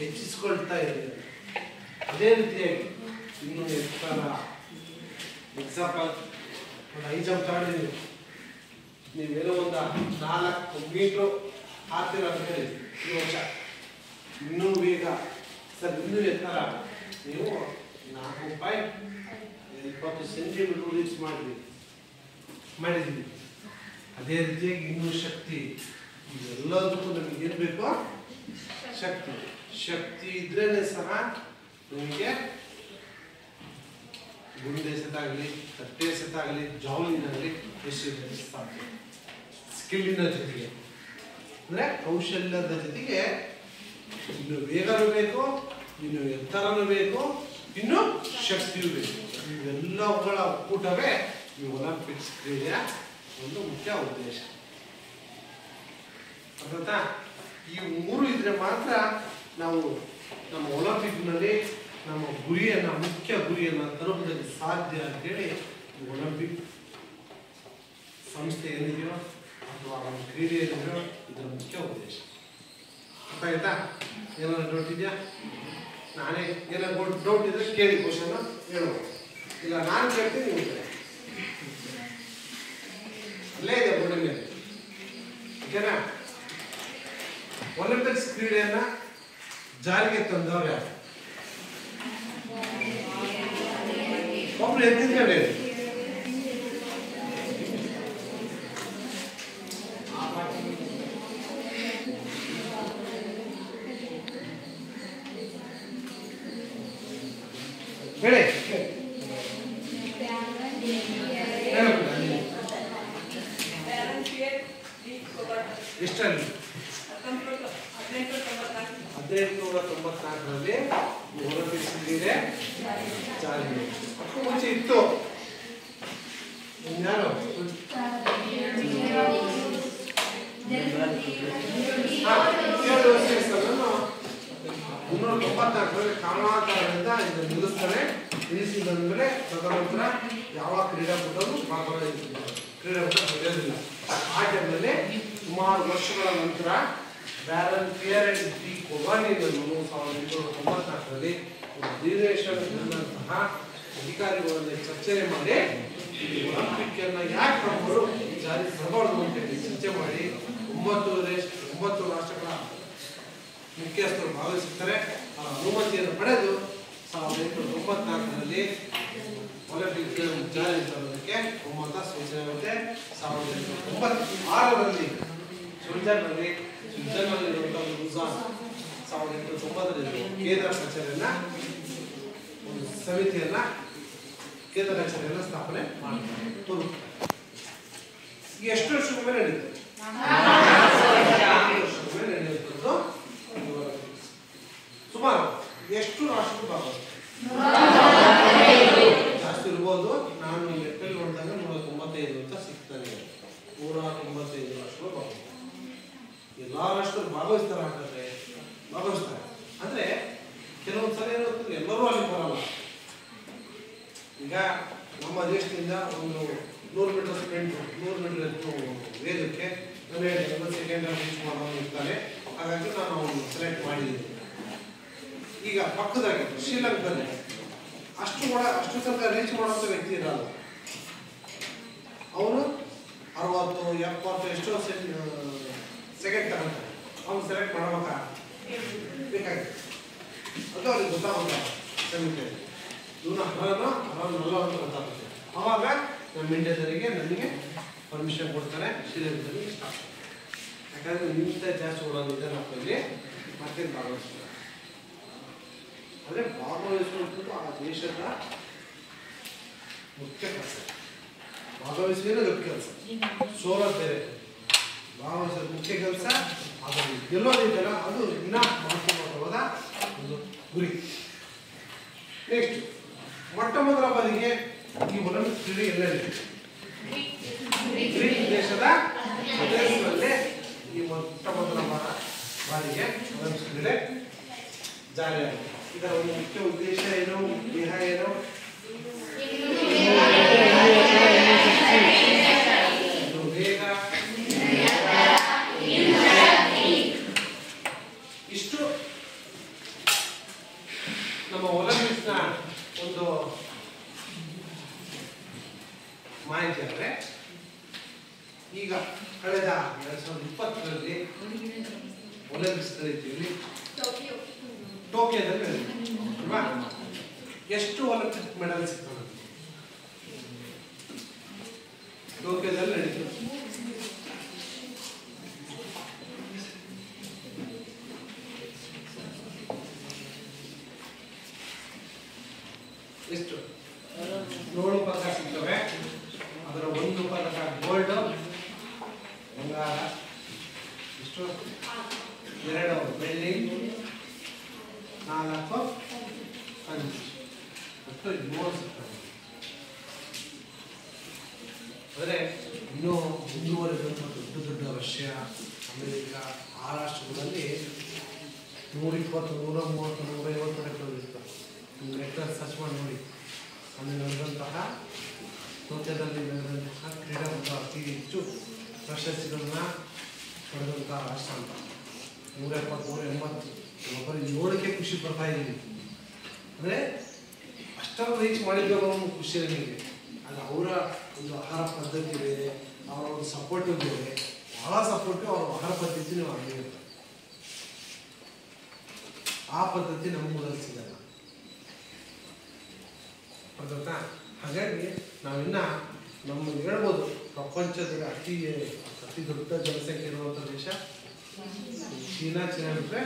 ಹೆಚ್ಚಿಸ್ಕೊಳ್ತಾ ಇದ್ದೀರಿ. ಅದೇ ರೀತಿಯಾಗಿ ಇನ್ನು ಎತ್ತರ, ಎಕ್ಸಾಂಪಲ್ ಒಂದು ಹೈ ಜಂಪ್ ತಗೊಂಡಿದ್ದೀವಿ, ನೀವೇನೋ ಒಂದು 4 ಮೀಟ್ರು ಹಾಕ್ತೀರ ಅಂತ ಹೇಳಿ ಈ ವರ್ಷ, ಇನ್ನೂ ವೇಗ ಸರ್, ಇನ್ನೂ ಎತ್ತರ ನೀವು 4.20 ಸೆಂಟಿಮೀಟರ್ ರೀಚ್ ಮಾಡಿದ್ದೀವಿ. ಅದೇ ರೀತಿಯಾಗಿ ಇನ್ನೂ ಶಕ್ತಿ, ಇದೆಲ್ಲದಕ್ಕೂ ನಮಗೆ ಏನು ಬೇಕು? ಶಕ್ತಿ. ಶಕ್ತಿ ಇದ್ರೇನೆ ಸಹ ನಿಮಗೆ ಗುಂಡು ಎಸೆತಾಗಲಿ, ತಟ್ಟೆ ಎಸೆತಾಗಲಿ, ಜಾವ್ಲಿನ್ ಆಗಲಿ ಎಸೆಯೋದಕ್ಕೆ ಸಾಧ್ಯ. ಸ್ಕಿಲ್ಲಿನ ಜೊತೆಗೆ ಅಂದರೆ ಕೌಶಲ್ಯದ ಜೊತೆಗೆ ಇನ್ನು ವೇಗನೂ ಬೇಕು, ಇನ್ನು ಎತ್ತರನೂ ಬೇಕು, ಇನ್ನು ಶಕ್ತಿಯೂ ಬೇಕು. ಇವೆಲ್ಲವುಗಳ ಒಕ್ಕೂಟವೇ ಈ ಒಲಿಂಪಿಕ್ಸ್ ಕ್ರೀಡೆಯ ಒಂದು ಮುಖ್ಯ ಉದ್ದೇಶ. ಅರ್ಥಾಯ್ತಾ? ಈ 3 ಇದ್ರೆ ಮಾತ್ರ ನಾವು ನಮ್ಮ ಒಲಿಂಪಿಕ್ನಲ್ಲಿ ನಮ್ಮ ಗುರಿಯನ್ನು, ಮುಖ್ಯ ಗುರಿಯನ್ನು ತಲುಪೋದಕ್ಕೆ ಸಾಧ್ಯ ಅಂತೇಳಿ ಈ ಒಲಿಂಪಿಕ್ ಸಂಸ್ಥೆ ಏನಿದೆಯೋ ಅಥವಾ ನಮ್ಮ ಕ್ರೀಡೆ ಏನಿದೆಯೋ ಇದರ ಮುಖ್ಯ ಉದ್ದೇಶ. ಅರ್ಥ ಆಯ್ತಾ? ಏನಾದ್ರು ಡೌಟ್ ಇದೆಯಾ? ನಾನೇ ಏನಾದ್ರು ಡೌಟ್ ಇದ್ರೆ ಕೇಳಿ, ಕ್ವಶನ್ ಹೇಳುವ, ಇಲ್ಲ ನಾನು ಕೇಳ್ತೀನಿ, ನೀವು ಕೇಳಿ. ಅಲ್ಲೇ ಇದೆ ಬೋರ್ಡ್ ಮೇಲೆ, ಓಕೆನಾ? ಒಲಿಂಪಿಕ್ಸ್ ಕ್ರೀಡೆಯನ್ನ ಜಾರಿಗೆ ತಂದವರು ಯಾರು? ಒಬ್ರು ಎದ್ದಿದ್ಮೇಲೆ ಹೇಳಿ. ಎಷ್ಟರಲ್ಲಿ? 1894ರಲ್ಲಿ ಒಲಿಂಪಿಕ್ಸ್ ಕ್ರೀಡೆ ಜಾರಿಗೆ. ಅದಕ್ಕೂ ಮುಂಚೆ ಇತ್ತು. ಯಾರು? 1994ರಲ್ಲಿ ಕಾರಣಾಂತರಗಳಿಂದ ಇದನ್ನು ನಿಲ್ಲಿಸ್ತಾರೆ. ನಿಲ್ಲಿಸಿದ ಮೇಲೆ ತದನಂತರ ಯಾವ ಕ್ರೀಡಾಕೂಟವೂ ಕ್ರೀಡಾಕೂಟ ನಡೆಯೋದಿಲ್ಲ. ಆ ಟೈಮ್ನಲ್ಲಿ ಸುಮಾರು ವರ್ಷಗಳ ನಂತರ ಬ್ಯಾರನ್ ಪಿಯರ್ ಅಂಡ್ ಟಿ ಕೊಬಾನಿನನ್ನು 1894ರಲ್ಲಿ ಅಧಿವೇಶನದಂತಹ ಅಧಿಕಾರಿಗಳಲ್ಲಿ ಚರ್ಚೆ ಮಾಡಿ ಒಲಿಂಪಿಕ್ ಅನ್ನ ಯಾಕೆ ನಮ್ಮವರು ಜಾರಿ ತರಬಾರ್ದು ಅಂತ ಹೇಳಿ ಚರ್ಚೆ ಮಾಡಿ 9 ರಾಷ್ಟ್ರಗಳ ಮುಖ್ಯಸ್ಥರು ಭಾಗವಹಿಸುತ್ತಾರೆ. ಆ ಅನುಮತಿಯನ್ನು ಪಡೆದು 1994ರಲ್ಲಿ ಒಲಿಂಪಿಕ್ ಜಾರಿ ತರೋದಕ್ಕೆ ಒಮ್ಮತ ಸೂಚನೆ ಆಗುತ್ತೆ. 1996ರಲ್ಲಿ ಸ್ವಿಟ್ಜರ್ಲೆಂಡ್ನಲ್ಲಿರುವಂತಹ ಲೂಸಾನ್ 1990ರಲ್ಲಿ ಕೇಂದ್ರ ಕಚೇರಿಯನ್ನ ಒಂದು ಸಮಿತಿಯನ್ನ ಕೇಂದ್ರ ಕಚೇರಿಯನ್ನ ಸ್ಥಾಪನೆ ಮಾಡ್ತಾರೆ. ಎಷ್ಟು ವರ್ಷಕ್ಕೊಮ್ಮೆ ನಡೀತದೆ? ವರ್ಷಗಳೇ ನಡೆಯುವಂಥದ್ದು. ಸುಮಾರು ಎಷ್ಟು ರಾಷ್ಟ್ರಗಳು ಭಾಗವಹಿಸ್ತಾರೆ? ಜಾಸ್ತಿ ಇರ್ಬೋದು. ನಾನು ಲೆಕ್ಕಲ್ಲಿ ನೋಡಿದಾಗ 195 ಅಂತ ಸಿಗ್ತಾನೆ. 195 ರಾಷ್ಟ್ರಗಳು ಭಾಗವಹಿಸ್ತಾರೆ. ಎಲ್ಲ ರಾಷ್ಟ್ರಗಳು ಭಾಗವಹಿಸ್ತಾರೆ ಅಂತಂದ್ರೆ ಭಾಗವಹಿಸ್ತಾರೆ ಅಂದ್ರೆ ಕೆಲವೊಂದು ಸಲ ಏನಾಗ್ತದೆ, ಎಲ್ಲರೂ ಅಲ್ಲಿ ಬರಲ್ಲ. ಈಗ ನಮ್ಮ ದೇಶದಿಂದ ಒಂದು 100 ಮೀಟರ್ ಸ್ಪ್ರಿಂಟ್ 100 ಮೀಟರ್ ವೇಗಕ್ಕೆ ಸೆಕೆಂಡ್ ರೀಚ್ ಮಾಡೋನು ಇರ್ತಾನೆ. ಹಾಗಾಗಿ ನಾನು ಅವನು ಸೆಲೆಕ್ಟ್ ಮಾಡಿದ್ದೀನಿ. ಈಗ ಪಕ್ಕದಾಗಿ ಶ್ರೀಲಂಕಾದಲ್ಲಿ ಅಷ್ಟು ತನಕ ರೀಚ್ ಮಾಡೋಂಥ ವ್ಯಕ್ತಿ ಇರಲ್ಲ. ಅವನು 60 70 ಎಷ್ಟೋ ಸೆಕೆಂಡ್ ತಗೊಂತಾನೆ. ಅವನು ಸೆಲೆಕ್ಟ್ ಮಾಡ್ಬೇಕಾ ಬೇಕಾಗಿದೆ. ಅದು ಅವ್ರಿಗೆ ಗೊತ್ತಾಗುತ್ತೆ. ಸೆಮಿತೆ ಇವನು ಹರನೋ ಅರನಲ್ಲ ಅಂತ ಗೊತ್ತಾಗುತ್ತೆ. ಆವಾಗ ನಮ್ಮ ಇಂಡಿಯಾದವರಿಗೆ ನನಗೆ ಪರ್ಮಿಷನ್ ಕೊಡ್ತಾರೆ ಶ್ರೀಲಂಕಾದಲ್ಲಿ ಸ್ಟಾರ್ಟ್. ಯಾಕಂದರೆ ನಿಮ್ಮಿಂದ ಜಾಸ್ತಿ ಓಡೋದಿದೆ ನಮ್ಮಲ್ಲಿ ಮತ್ತೆ ಭಾಗವಹಿಸ್ತಾರೆ. ಅಂದರೆ ಭಾಗವಹಿಸುವಂಥದ್ದು ಆ ದೇಶದ ಮುಖ್ಯ ಕೆಲಸ. ಭಾಗವಹಿಸುವುದೇ ದೊಡ್ಡ ಕೆಲಸ, ಸೋಲೋದು ಬೇರೆ. ಭಾಗವಹಿಸೋದು ಮುಖ್ಯ ಕೆಲಸ. ಅದು ಗೆಲ್ಲೋದಿದೆಯಲ್ಲ ಅದು ಇನ್ನೂ ಮಹತ್ವವಾದ ಒಂದು ಗುರಿ. ನೆಕ್ಸ್ಟ್, ಮೊಟ್ಟ ಮೊದಲ ಬಾರಿಗೆ ಈ ಒಲಿಂಪಿಕ್ ಕ್ರೀಡೆ ಎಲ್ಲೆಲ್ಲಿ? ಗ್ರೀಕ್ ದೇಶದ ಅಥೆನ್ಸ್ನಲ್ಲಿ ಈ ಮೊಟ್ಟ ಮೊದಲ ಬಾರಿಗೆ ಒಲಿಂಪಿಕ್ ಕ್ರೀಡೆ ಜಾರಿಯಾಗಿದೆ. ಇದರ ಒಂದು ಮುಖ್ಯ ಉದ್ದೇಶ ಏನು? ದೇಹ ಏನು? ವೇಗ. ಇಷ್ಟು ನಮ್ಮ ಒಲಿಂಪಿಕ್ಸ್ನ ಒಂದು ಮಾಹಿತಿ. ಅಂದರೆ ಈಗ ಕಳೆದ 2020ರಲ್ಲಿ ಒಲಿಂಪಿಕ್ಸ್ ಕರೀತೀವಿ, ಟೋಕಿಯೋದಲ್ಲಿ ಅಲ್ವಾ? ಎಷ್ಟು ಒಲಿಂಪಿಕ್ ಮೆಡಲ್ ಸಿಗ್ತದೆ? ಟೋಕಿಯೋದಲ್ಲಿ ನಡೀತದೆ. ಎಷ್ಟು? 7 ಪದಕ ಸಿಗ್ತವೆ. ಅದರ 1 ಪದಕ ಗೋಲ್ಡ್, ಬಂಗಾರ, ಎಷ್ಟು? 2 ಬೆಳ್ಳಿ, 4 ಕಂಚು, ಒಟ್ಟು 7 ಸಿಗ್ತವೆ. ಅಂದರೆ ಇನ್ನೂ ಮುಂದುವರೆದಂಥ ದೊಡ್ಡ ರಷ್ಯಾ, ಅಮೆರಿಕ ಆ ರಾಷ್ಟ್ರಗಳಲ್ಲಿ 120, 130, 150 ರೆಕಾರ್ಡ್ ಇರ್ತವೆ. ನೀವು ರೆಕಾರ್ಡ್ ಸರ್ಚ್ ಮಾಡಿ ನೋಡಿ. ಅಲ್ಲಿ ನಡೆದಂತಹ ಟೋಕಿಯೋದಲ್ಲಿ ನಡೆದಂತಹ ಕ್ರೀಡಾಕೂಟ ಅತಿ ಹೆಚ್ಚು ಪ್ರಶಸ್ತಿಗಳನ್ನ ಪಡೆದಂಥ ರಾಷ್ಟ್ರ ಅಂತ. 170, 180 ಒಬ್ಬರು 7ಕ್ಕೆ ಖುಷಿ ಪಡ್ತಾ ಇದ್ದೀವಿ. ಅಂದರೆ ಅಷ್ಟನ್ನು ರೀಚ್ ಮಾಡಿದ್ದವರು ಖುಷಿ ನನಗೆ. ಅದು ಅವರ ಒಂದು ಆಹಾರ ಪದ್ಧತಿ ಬೇರೆ, ಅವರ ಒಂದು ಸಪೋರ್ಟು ಬೇರೆ. ಭಾಳ ಸಪೋರ್ಟು ಅವರ ಆಹಾರ ಪದ್ಧತಿ ನಾವು ಆಗಿರುತ್ತೆ. ಆ ಪದ್ಧತಿ ನಮಗೂ ಸಿಗಲ್ಲ. ಅರ್ಥಾಯ್ತಾ? ಹಾಗಾಗಿ ನಾವಿನ್ನ ನಮಗೆ ಹೇಳ್ಬೋದು ಪ್ರಪಂಚದ ಅತಿ ದೊಡ್ಡ ಜನಸಂಖ್ಯೆ ಇರುವಂಥ ದೇಶ ಚೀನಾ ಬಿಟ್ಟರೆ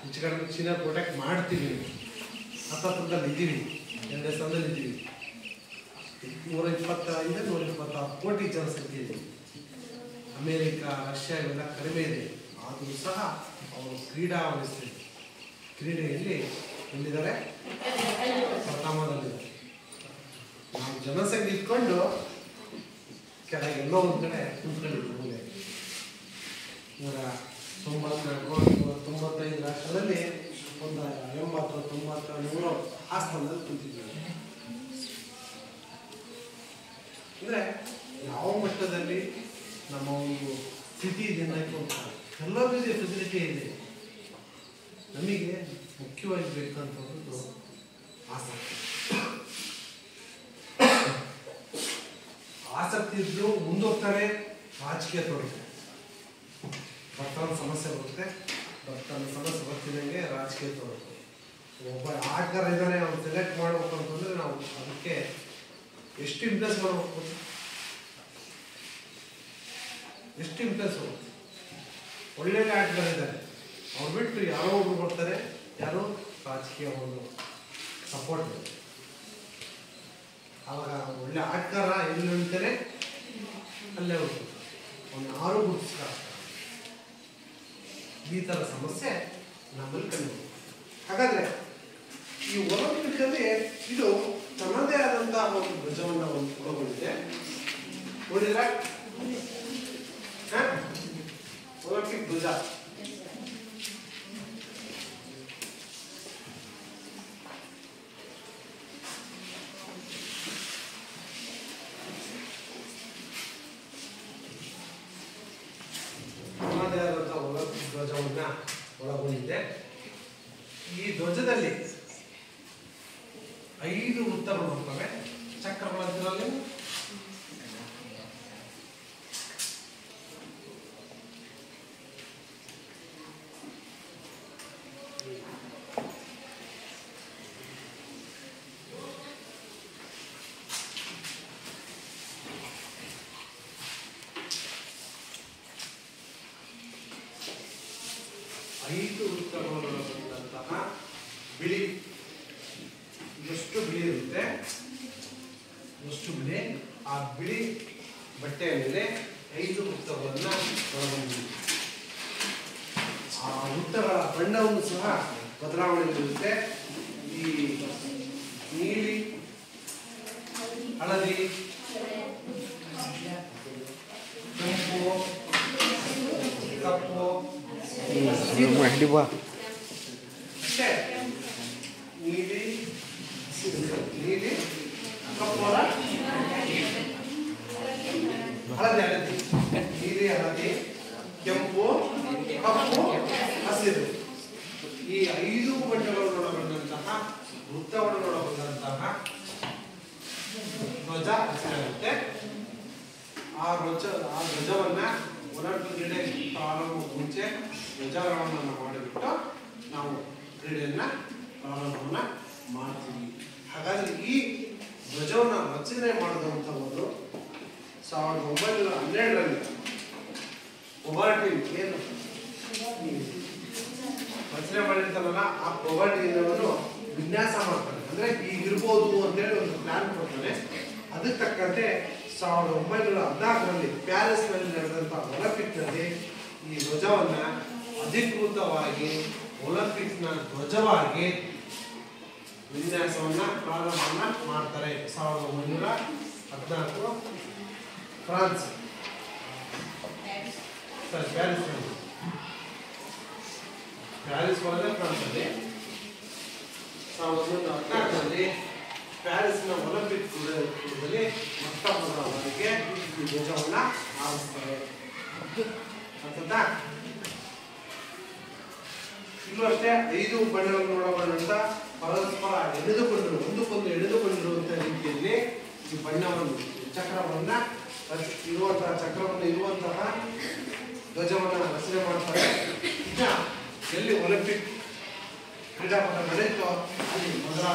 ಹೆಚ್ಚು ಕಡಿಮೆ ಚೀನಾ ಪ್ರೊಟೆಕ್ಟ್ ಮಾಡ್ತೀವಿ. ಹತ್ತತ್ರದಲ್ಲಿ ಇದ್ದೀವಿ, 2ನೇ ಸ್ಥಾನದಲ್ಲಿ ಇದ್ದೀವಿ. 125 126 ಕೋಟಿ ಜನಸಂಖ್ಯೆ ಇದೆ. ಅಮೇರಿಕ, ರಷ್ಯಾ ಇವೆಲ್ಲ ಕಡಿಮೆ ಇದೆ. ಆದರೂ ಸಹ ಅವರು ಕ್ರೀಡೆಯಲ್ಲಿ ಎಲ್ಲಿದ್ದಾರೆ? ಪ್ರಥಮದಲ್ಲಿದ್ದಾರೆ. ನಾವು ಜನಸಂಖ್ಯೆ ಇಟ್ಕೊಂಡು ಕೆಳಗೆ ಎಲ್ಲೋ ಒಂದು ಕಡೆ ಕುಂತ್ಕೊಂಡಿದ್ವಿ. ಮುಂದೆ 194, 195 ರಾಷ್ಟ್ರದಲ್ಲಿ ಒಂದು 80, 90, 100 ಆ ಸ್ಥಾನದಲ್ಲಿ ಕುಂತಿದ್ದೀವಿ. ಅಂದರೆ ಯಾವ ಮಟ್ಟದಲ್ಲಿ ನಮ್ಮ ಒಂದು ಸ್ಥಿತಿ ಇದೆ ಎಲ್ಲದೂ ಇದೆ, ಫೆಸಿಲಿಟಿ ಇದೆ. ನಮಗೆ ಮುಖ್ಯವಾಗಿ ಬೇಕಂತದ್ದು ಆಸಕ್ತಿ. ಆಸಕ್ತಿ ಇದ್ದು ಮುಂದೋಗ್ತಾರೆ, ರಾಜಕೀಯ ತೊಡಗುತ್ತೆ. ಭಕ್ತನ ಸಮಸ್ಯೆ ಬರುತ್ತೆ, ಭಕ್ತನ ಸಮಸ್ಯೆ ಬರ್ತಿದ್ದಂಗೆ ರಾಜಕೀಯ ತೊಡಗುತ್ತೆ. ಒಬ್ಬ ಆಟಗಾರ ಇದ್ದಾನೆ, ಅವ್ನು ಸೆಲೆಕ್ಟ್ ಮಾಡಬೇಕು ಅಂತಂದರೆ ನಾವು ಅದಕ್ಕೆ ಎಷ್ಟು ಇಂಪ್ರೆಸ್ ಮಾಡಬೇಕು, ಎಷ್ಟು ಇಂಪ್ರೆಸ್ ಹೋಗುತ್ತೆ. ಒಳ್ಳೊಳ್ಳೆ ಆಟಗಾರ ಇದ್ದಾರೆ, ಅವ್ರು ಬಿಟ್ಟು ಯಾರೋ ಒಬ್ರು ಬರ್ತಾರೆ, ಯಾರೋ ರಾಜಕೀಯ ಒಂದು ಸಪೋರ್ಟ್ ಇದೆ. ಆವಾಗ ಒಳ್ಳೆ ಆಟಗಾರ ಎಲ್ಲಿ ಹೇಳ್ತಾರೆ ಅಲ್ಲೇ ಹೋಗ್ತಾರೆ. ಅವ್ನು ಯಾರೂ ಗುರುತಿಸ್ತಾರೆ. ಈ ಥರ ಸಮಸ್ಯೆ ನಮ್ಮಲ್ಲಿ ಕಂಡು. ಹಾಗಾದರೆ ಈ ಒಲಿಂಪಿಕಲ್ಲಿ ಇದು ತನ್ನದೇ ಆದಂತಹ ಒಂದು ಧ್ವಜವನ್ನು ಒಳಗೊಂಡಿದೆ. ನೋಡಿದ್ರೆ ಒಲಿಂಪಿಕ್ ಧ್ವಜ ತನ್ನದೇ ಆದಂತಹ ಒಲಿಂಪಿಕ್ ಧ್ವಜವನ್ನ ಒಳಗೊಂಡಿದೆ. ಈ ಧ್ವಜದಲ್ಲಿ 5 ವೃತ್ತಗಳು ಬರ್ತವೆ. ಚಕ್ರಗಳಂತಿರಲಿ ವೃತ್ತಗಳೊಳಗೊಂಡಂತಹ ಬಿಳಿ, ಎಷ್ಟು ಬಿಳಿ ಇರುತ್ತೆ ಎಷ್ಟು ಬಿಳಿ, ಆ ಬಿಳಿ ಬಟ್ಟೆಯ ಮೇಲೆ 5 ವೃತ್ತಗಳನ್ನ ಒಳಗೊಂಡಿದೆ. ಆ ವೃತ್ತಗಳ ಬಣ್ಣವನ್ನು ಸಹ ಬದಲಾವಣೆಗಳಿರುತ್ತೆ. ಈ ನೀಲಿ, ಹಳದಿ, ಕೆಂಪು, ಕಪ್ಪು, ನೀಲಿ ನೀಲಿ ಕಪ್ಪು ಹಳದಿ ಹಳದಿ ನೀಲಿ ಹಳದಿ ಕೆಂಪು ಕಪ್ಪು ಹಸಿರು ಈ 5 ಬಣ್ಣಗಳನ್ನೊಳಗೊಂಡಂತಹ ವೃತ್ತಗಳನ್ನೊಳಗೊಂಡಂತಹ ಧ್ವಜ ರಚನೆಯಾಗುತ್ತೆ. ಆ ಧ್ವಜವನ್ನ ಒಲಿಂಪಿಕ್ ಕ್ರೀಡೆ ಪ್ರಾರಂಭಕ್ಕೂ ಮುಂಚೆ ಧ್ವಜಾರೋಹಣವನ್ನು ಮಾಡಿಬಿಟ್ಟು ನಾವು ಕ್ರೀಡೆಯನ್ನ ಪ್ರಾರಂಭವನ್ನ ಮಾಡ್ತೀವಿ. ಹಾಗಾದ್ರೆ ಈ ಧ್ವಜವನ್ನು ರಚನೆ ಮಾಡಿದಂಥವರು 1912ರಲ್ಲಿ ಪೊಬರ್ಟಿನ್ ಏನು ರಚನೆ ಮಾಡಿರ್ತಾರಲ್ಲ ಆ ಪೊಬರ್ಟಿನವನ್ನು ವಿನ್ಯಾಸ ಮಾಡ್ತಾರೆ. ಅಂದ್ರೆ ಹೀಗಿರ್ಬೋದು ಅಂತೇಳಿ ಒಂದು ಪ್ಲಾನ್ ಕೊಡ್ತಾರೆ. ಅದಕ್ಕೆ ತಕ್ಕಂತೆ 1914ರಲ್ಲಿ ಪ್ಯಾರಿಸ್ನಲ್ಲಿ ನಡೆದಂತಹ ಒಲಿಂಪಿಕ್ನಲ್ಲಿ ಈ ಧ್ವಜವನ್ನ ಅಧಿಕೃತವಾಗಿ ಒಲಿಂಪಿಕ್ನ ಧ್ವಜವಾಗಿ ವಿನ್ಯಾಸವನ್ನ ಪ್ರಾರಂಭವನ್ನ ಮಾಡ್ತಾರೆ. 1914 ಫ್ರಾನ್ಸ್ ಪ್ಯಾರಿಸ್ ಒಳಗೆ ಫ್ರಾನ್ಸಲ್ಲಿ 1914ರಲ್ಲಿ ಪ್ಯಾರಿಸ್ನ ಒಲಿಂಪಿಕ್ ಕ್ರೀಡೆಯಲ್ಲಿ ಮೊಟ್ಟ ಮೊದಲ ಬಾರಿಗೆ ಈ ಧ್ವಜವನ್ನ ಆರಿಸ್ತಾರೆ. ಅರ್ಥಾಯ್ತಾ? ಇಲ್ಲೂ ಅಷ್ಟೇ 5 ಬಣ್ಣಗಳನ್ನು ಒಳಗೊಂಡಂತ ಪರಸ್ಪರ ಒಂದಕ್ಕೊಂದು ಎಳೆದುಕೊಂಡಿರುವಂತ ರೀತಿಯಲ್ಲಿ ಈ ಬಣ್ಣವನ್ನು ಚಕ್ರವನ್ನ ಇರುವಂತಹ ಧ್ವಜವನ್ನ ರಚನೆ ಮಾಡ್ತಾರೆ. ಈಗ ಎಲ್ಲಿ ಒಲಿಂಪಿಕ್ ಕ್ರೀಡಾಪಟ ನಡೆಯುತ್ತೋ ಅಲ್ಲಿ ಮೊದಲ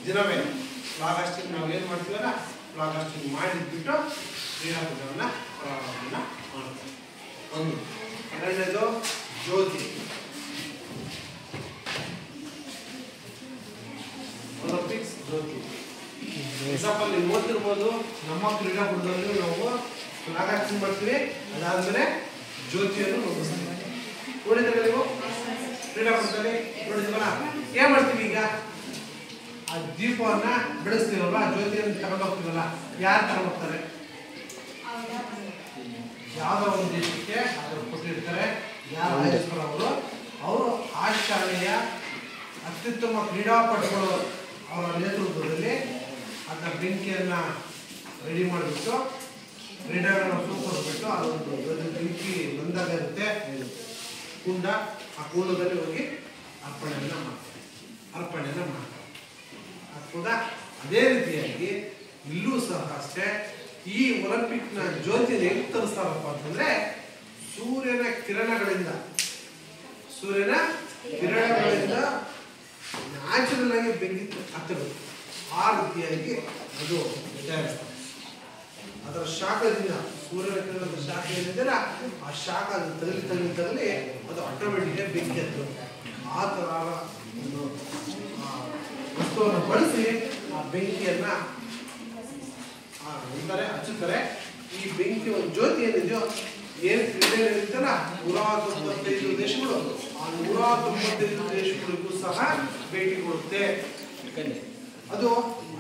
ದಿನವೇ ಫ್ಲಾಗ್ ಹಾಸ್ಟಿಂಗ್ ನಾವು ಏನು ಮಾಡ್ತೀವಲ್ಲ ಫ್ಲಾಗ್ ಹಾಸ್ಟಿಂಗ್ ಮಾಡಿದ್ಬಿಟ್ಟು ಕ್ರೀಡಾಪಟವನ್ನ ಪ್ರಾರಂಭವನ್ನ ಮಾಡ್ತಾರೆ. ಒಂದು ಎರಡನೇದು ಜ್ಯೋತಿ. ಒಲಿಂಪಿಕ್ಸ್ ಜ್ಯೋತಿ ಎಕ್ಸಾಂಪಲ್ ನೀವು ನೋಡ್ತಿರ್ಬೋದು. ನಮ್ಮ ಕ್ರೀಡಾಕೂಟದಲ್ಲಿ ನಾವು ಫ್ಲಾಗ್ ಹಾಸ್ಟಿಂಗ್ ಮಾಡ್ತೀವಿ, ಅದಾದ್ಮೇಲೆ ಜ್ಯೋತಿಯನ್ನು ನೋಡಿಸ್ತೀವಿ. ನೋಡಿದ್ರೆ ನೀವು ಕ್ರೀಡಾಕೂಟದಲ್ಲಿ ನೋಡಿದ್ವಲ್ಲ, ಏನ್ ಮಾಡ್ತೀವಿ ಈಗ ಆ ದೀಪವನ್ನ ಬೆಳೆಸ್ತೀವಲ್ವ, ಜ್ಯೋತಿಯನ್ನು ತಗೊಂಡು ಹೋಗ್ತೀವಲ್ಲ, ಯಾರು ತಗೊಂಡು ಹೋಗ್ತಾರೆ? ಯಾವ್ದೋ ಒಂದು ದೇಶಕ್ಕೆ ಅದನ್ನು ಕೊಟ್ಟಿರ್ತಾರೆ. ಯಾರು ಆಯೋಜಕರು ಅವರು ಆ ಶಾಲೆಯ ಅತ್ಯುತ್ತಮ ಕ್ರೀಡಾಪಟುಗಳು ಅವರ ನೇತೃತ್ವದಲ್ಲಿ ಅದನ್ನ ಬೆಂಕಿಯನ್ನ ರೆಡಿ ಮಾಡಿಬಿಟ್ಟು ಕ್ರೀಡೆಗಳನ್ನ ಸೂಪರ್ಬಿಟ್ಟು ಅದೊಂದು ಬೆಂಕಿ ಬಂದಾಗ ಇರುತ್ತೆ ಕುಂಡ, ಆ ಕುಂಡದಲ್ಲಿ ಹೋಗಿ ಅರ್ಪಣೆಯನ್ನ ಮಾಡ್ತಾರೆ. ಹೌದಾ? ಅದೇ ರೀತಿಯಾಗಿ ಇಲ್ಲೂ ಸಹ ಅಷ್ಟೇ ಈ ಒಲಿಂಪಿಕ್ನ ಜ್ಯೋತಿನ ಹೆಂಗ್ ತರಿಸ್ತಾರಪ್ಪ ಅಂತಂದ್ರೆ ಸೂರ್ಯನ ಕಿರಣಗಳಿಂದ ನ್ಯಾಚುರಲ್ ಆಗಿ ಬೆಂಕಿ ಹತ್ತಬೇಕು. ಆ ರೀತಿಯಾಗಿ ಅದು ತಯಾರಿಸ್ತಾರೆ. ಅದರ ಶಾಖದಿಂದ ಸೂರ್ಯನ ಕಿರಣದ ಶಾಖ ಏನಿದೆಯಲ್ಲ ಆ ಶಾಖ ಅದು ತಗಲಿ ಅದು ಆಟೋಮೆಟಿಕ್ ಬೆಂಕಿ ಹತ್ತಬೇಕು. ಆ ಥರ ಒಂದು ವಸ್ತುವನ್ನು ಬಳಸಿ ಆ ಬೆಂಕಿಯನ್ನ ಹಚ್ಚುತ್ತಾರೆ. ಈ ಬೆಂಕಿ ಒಂದು ಜ್ಯೋತಿ ಏನಿದೆಯೋ ಏನು ಕ್ರೀಡೆ ನಡೀತಲ್ಲ 195 ದೇಶಗಳು, ಆ 195 ದೇಶಗಳಿಗೂ ಸಹ ಭೇಟಿ ಕೊಡುತ್ತೆ. ಅದು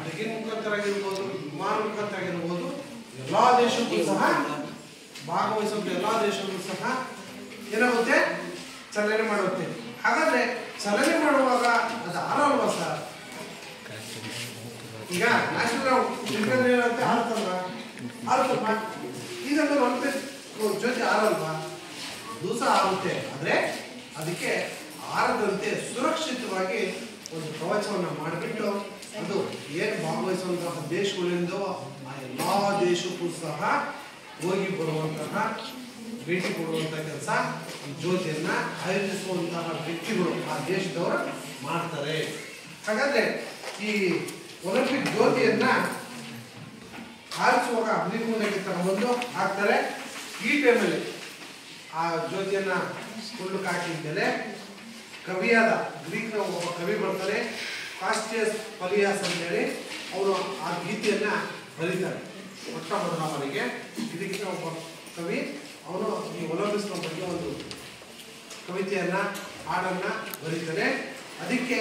ಅಡುಗೆ ಮುಖಾಂತರ ಆಗಿರ್ಬೋದು, ವಿಮಾನ ಮುಖಾಂತರ ಆಗಿರ್ಬೋದು, ಎಲ್ಲ ದೇಶಕ್ಕೂ ಸಹ ಭಾಗವಹಿಸುವಂಥ ಎಲ್ಲ ದೇಶಕ್ಕೂ ಸಹ ಏನಾಗುತ್ತೆ, ಚಲನೆ ಮಾಡುತ್ತೆ. ಹಾಗಾದ್ರೆ ಚಲನೆ ಮಾಡುವಾಗ ಅದು ಆರಲ್ವಾ ಸರ್? ಈಗ ನ್ಯಾಷನಲ್ ಕ್ರಿಕೆಟ್ ಏನಂತೆ ಆರ್ತಲ್ವಾ, ಇದನ್ನು ಒಲಿಂಪಿಕ್ ಜೊತೆ ಆರಲ್ವಾ? ಅದು ಸಹ ಆರುತ್ತೆ. ಆದರೆ ಅದಕ್ಕೆ ಆರದಂತೆ ಸುರಕ್ಷಿತವಾಗಿ ಒಂದು ಕವಚವನ್ನು ಮಾಡಿಬಿಟ್ಟು ಅದು ಏನು ಭಾಗವಹಿಸುವಂತಹ ದೇಶಗಳಿಂದ ಆ ಎಲ್ಲ ದೇಶಕ್ಕೂ ಸಹ ಹೋಗಿ ಬರುವಂತಹ ಭೇಟಿ ಕೊಡುವಂತಹ ಕೆಲಸ ಈ ಜ್ಯೋತಿಯನ್ನ ಆಯೋಜಿಸುವಂತಹ ವ್ಯಕ್ತಿಗಳು ಆ ದೇಶದವರು ಮಾಡ್ತಾರೆ. ಹಾಗಾದ್ರೆ ಈ ಒಲಿಂಪಿಕ್ ಜ್ಯೋತಿಯನ್ನ ಹಾರಿಸುವಾಗ ಅಗ್ನಿಕುಂಡಕ್ಕೆ ತಗೊಂಡ್ಬಂದು ಹಾಕ್ತಾರೆ. ಈ ಟೈಮಲ್ಲಿ ಆ ಜ್ಯೋತಿಯನ್ನ ಕುಂಡಕ್ಕೆ ಹಾಕಿದ್ಮೇಲೆ ಕವಿಯಾದ ಗ್ರೀಕ್ನ ಒಬ್ಬ ಕವಿ ಬರ್ತಾರೆ, ಕಾಸ್ಟಿಯಸ್ ಪಲಿಯಾಸ್ ಅಂತೇಳಿ. ಅವರು ಆ ಗೀತೆಯನ್ನ ಬರೀತಾರೆ ಮೊಟ್ಟ ಮೊದಲ ಬಾರಿಗೆ. ಇದಕ್ಕೆ ಒಬ್ಬ ಕವಿ ಅವನು ಈ ಒಲಿಂಪಿಕ್ಸ್ನ ಬಗ್ಗೆ ಒಂದು ಕವಿತೆಯನ್ನ ಹಾಡನ್ನ ಬರೀತಾನೆ. ಅದಕ್ಕೆ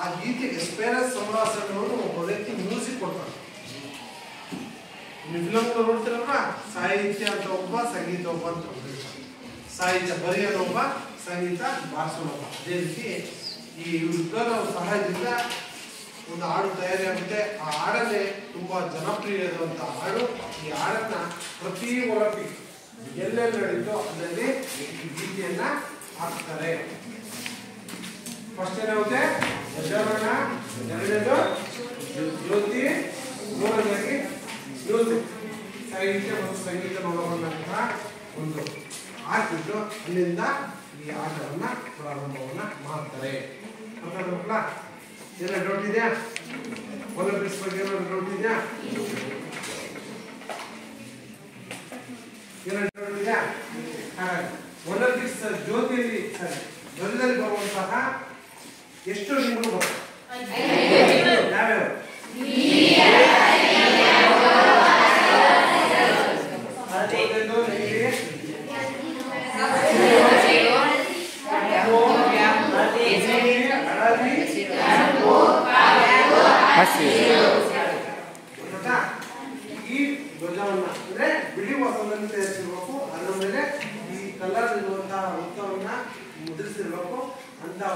ಆ ಗೀತೆಗೆ ಸ್ಪೇರಸ್ ಸಮರಾಸನವರು ಒಬ್ಬ ವ್ಯಕ್ತಿ ಮ್ಯೂಸಿಕ್ ಕೊಡ್ತಾರೆ. ನೀವು ಫಿಲಮ್ಗಳು ನೋಡ್ತಿರಲ್ವಾ, ಸಾಹಿತ್ಯ ಅಂತ ಒಬ್ಬ, ಸಂಗೀತ ಒಬ್ಬ ಅಂತ ಸಾಹಿತ್ಯ ಬರೆಯೋದು ಒಬ್ಬ, ಸಂಗೀತ ಬಾರಿಸೋನೊಬ್ಬ. ಅದೇ ರೀತಿ ಈ ಇಬ್ಬರ ಸಹಾಯದಿಂದ ಒಂದು ಹಾಡು ತಯಾರಿಯಾಗುತ್ತೆ. ಆ ಹಾಡನ್ನೇ ತುಂಬಾ ಜನಪ್ರಿಯವಾದಂಥ ಹಾಡು. ಈ ಹಾಡನ್ನ ಪ್ರತಿ ಒಲಿಂಪಿಕ್ ಎಲ್ಲೆಲ್ಲಿ ನಡೀತೋ ಅದರಲ್ಲಿ ಈ ಗೀತೆಯನ್ನ ಹಾಕ್ತಾರೆ. ಫಸ್ಟ್ ಏನಾಗುತ್ತೆ, ಯಜಮಾನ, ಎರಡನೇದು ಜ್ಯೋತಿ, ಮೂರನೇದಾಗಿ ಮ್ಯೂಸಿಕ್, ಸಾಹಿತ್ಯ ಮತ್ತು ಸಂಗೀತ ಒಳಗೊಂಡಂತಹ ಒಂದು ಹಾಕಿಬಿಟ್ಟು ಅಲ್ಲಿಂದ ಈ ಆಟವನ್ನ ಪ್ರಾರಂಭವನ್ನ ಮಾಡ್ತಾರೆ. ಗೊತ್ತಾಗಲ್ಲ? ಏನೋ ಡೌಟ್ ಇದೆಯಾ? ಒಲಿಂಪಿಕ್ಸ್ ಬಗ್ಗೆ ಏನೋ ಡೌಟ್ ಇದೆಯಾ? ಏನೋ ಡೌಟ್ ಇದೆಯಾ? ಒಲಿಂಪಿಕ್ಸ್ ಜ್ಯೋತಿಯಲ್ಲಿ ಧ್ವಜದಲ್ಲಿ ಬರುವಂತಹ ಎಷ್ಟು ಲಿಂಗಗಳು ಬರ್ತವೆ? ಯಾವ್ಯಾವ? ಈ ಧ್ವಜವನ್ನ ಅಂದ್ರೆ ಬಿಳಿ ವಸ್ತುವನ್ನು ತಯಾರಿಸಿರ್ಬೇಕು, ಅದರ ಮೇಲೆ ಈ ಕಲರ್ ಇರುವಂತಹ ವೃತ್ತವನ್ನ ಮುದ್ರಿಸಿರ್ಬೇಕು. ಅಂತಹ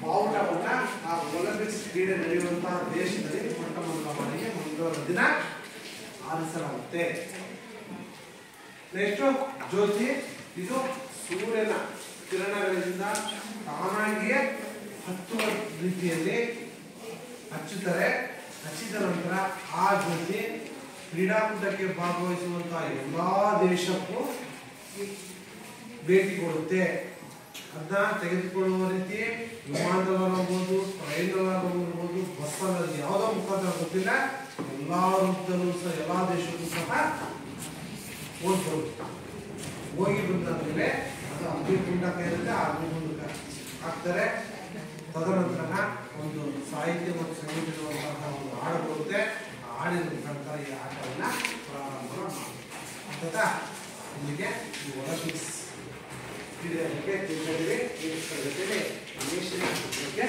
ಬಾವುಟವನ್ನ ಆ ಒಲಿಂಪಿಕ್ಸ್ ಕ್ರೀಡೆ ನಡೆಯುವಂತಹ ದೇಶದಲ್ಲಿ ಮೊಟ್ಟ ಮೊದಲ ಬಾರಿಗೆ ಮುಂದುವರೆದ ದಿನ ಆರಿಸಲಾಗುತ್ತೆ. ನೆಕ್ಸ್ಟ್ ಜ್ಯೋತಿ, ಇದು ಸೂರ್ಯನ ಕಿರಣಗಳಿಂದ ತಾನಾಗಿಯೇ ಹತ್ತುವ ರೀತಿಯಲ್ಲಿ ಹಚ್ಚುತ್ತಾರೆ. ಹಚ್ಚಿದ ನಂತರ ಆ ಜ್ಯೋತಿ ಕ್ರೀಡಾಕೂಟಕ್ಕೆ ಭಾಗವಹಿಸುವಂತಹ ಎಲ್ಲಾ ದೇಶಕ್ಕೂ ಭೇಟಿ ಕೊಡುತ್ತೆ. ಅದನ್ನ ತೆಗೆದುಕೊಳ್ಳುವ ರೀತಿ ವಿಮಾನದಲ್ಲಾಗಬಹುದು, ಟ್ರೈನಲ್ಲಾಗಬಹುದು, ಬಸ್ಸಲ್ಲಿ ಯಾವುದೋ ಮುಖಾಂತರ ಗೊತ್ತಿಲ್ಲ, ಎಲ್ಲಾ ರೂಪದಲ್ಲೂ ಸಹ ಎಲ್ಲಾ ದೇಶಕ್ಕೂ ಸಹ ಹೋಗ್ಬೋದು. ಹೋಗಿ ಬಂದಾದ್ಮೇಲೆ ಅದು ಅಗ್ನಿಕುಂಡ ಇರುತ್ತೆ, ಆ ಅಗ್ನಿಕುಂಡಕ್ಕೆ ಹಾಕ್ತಾರೆ. ತದನಂತರ ಒಂದು ಸಾಹಿತ್ಯ ಮತ್ತು ಸಂಗೀತ ಇರುವಂತಹ ಒಂದು ಹಾಡು ಬರುತ್ತೆ. ಆ ಹಾಡಿನ ಮುಖಾಂತರ ಈ ಆಟವನ್ನು ಪ್ರಾರಂಭ ಮಾಡ್ತಾರೆ. ಇಲ್ಲಿಗೆ ಈ ಒಲಿಂಪಿಕ್ಸ್ ಕ್ರೀಡೆಯ ಬಗ್ಗೆ ತಿಳ್ಕೊಂಡಿವಿ. ಈ ಬಗ್ಗೆ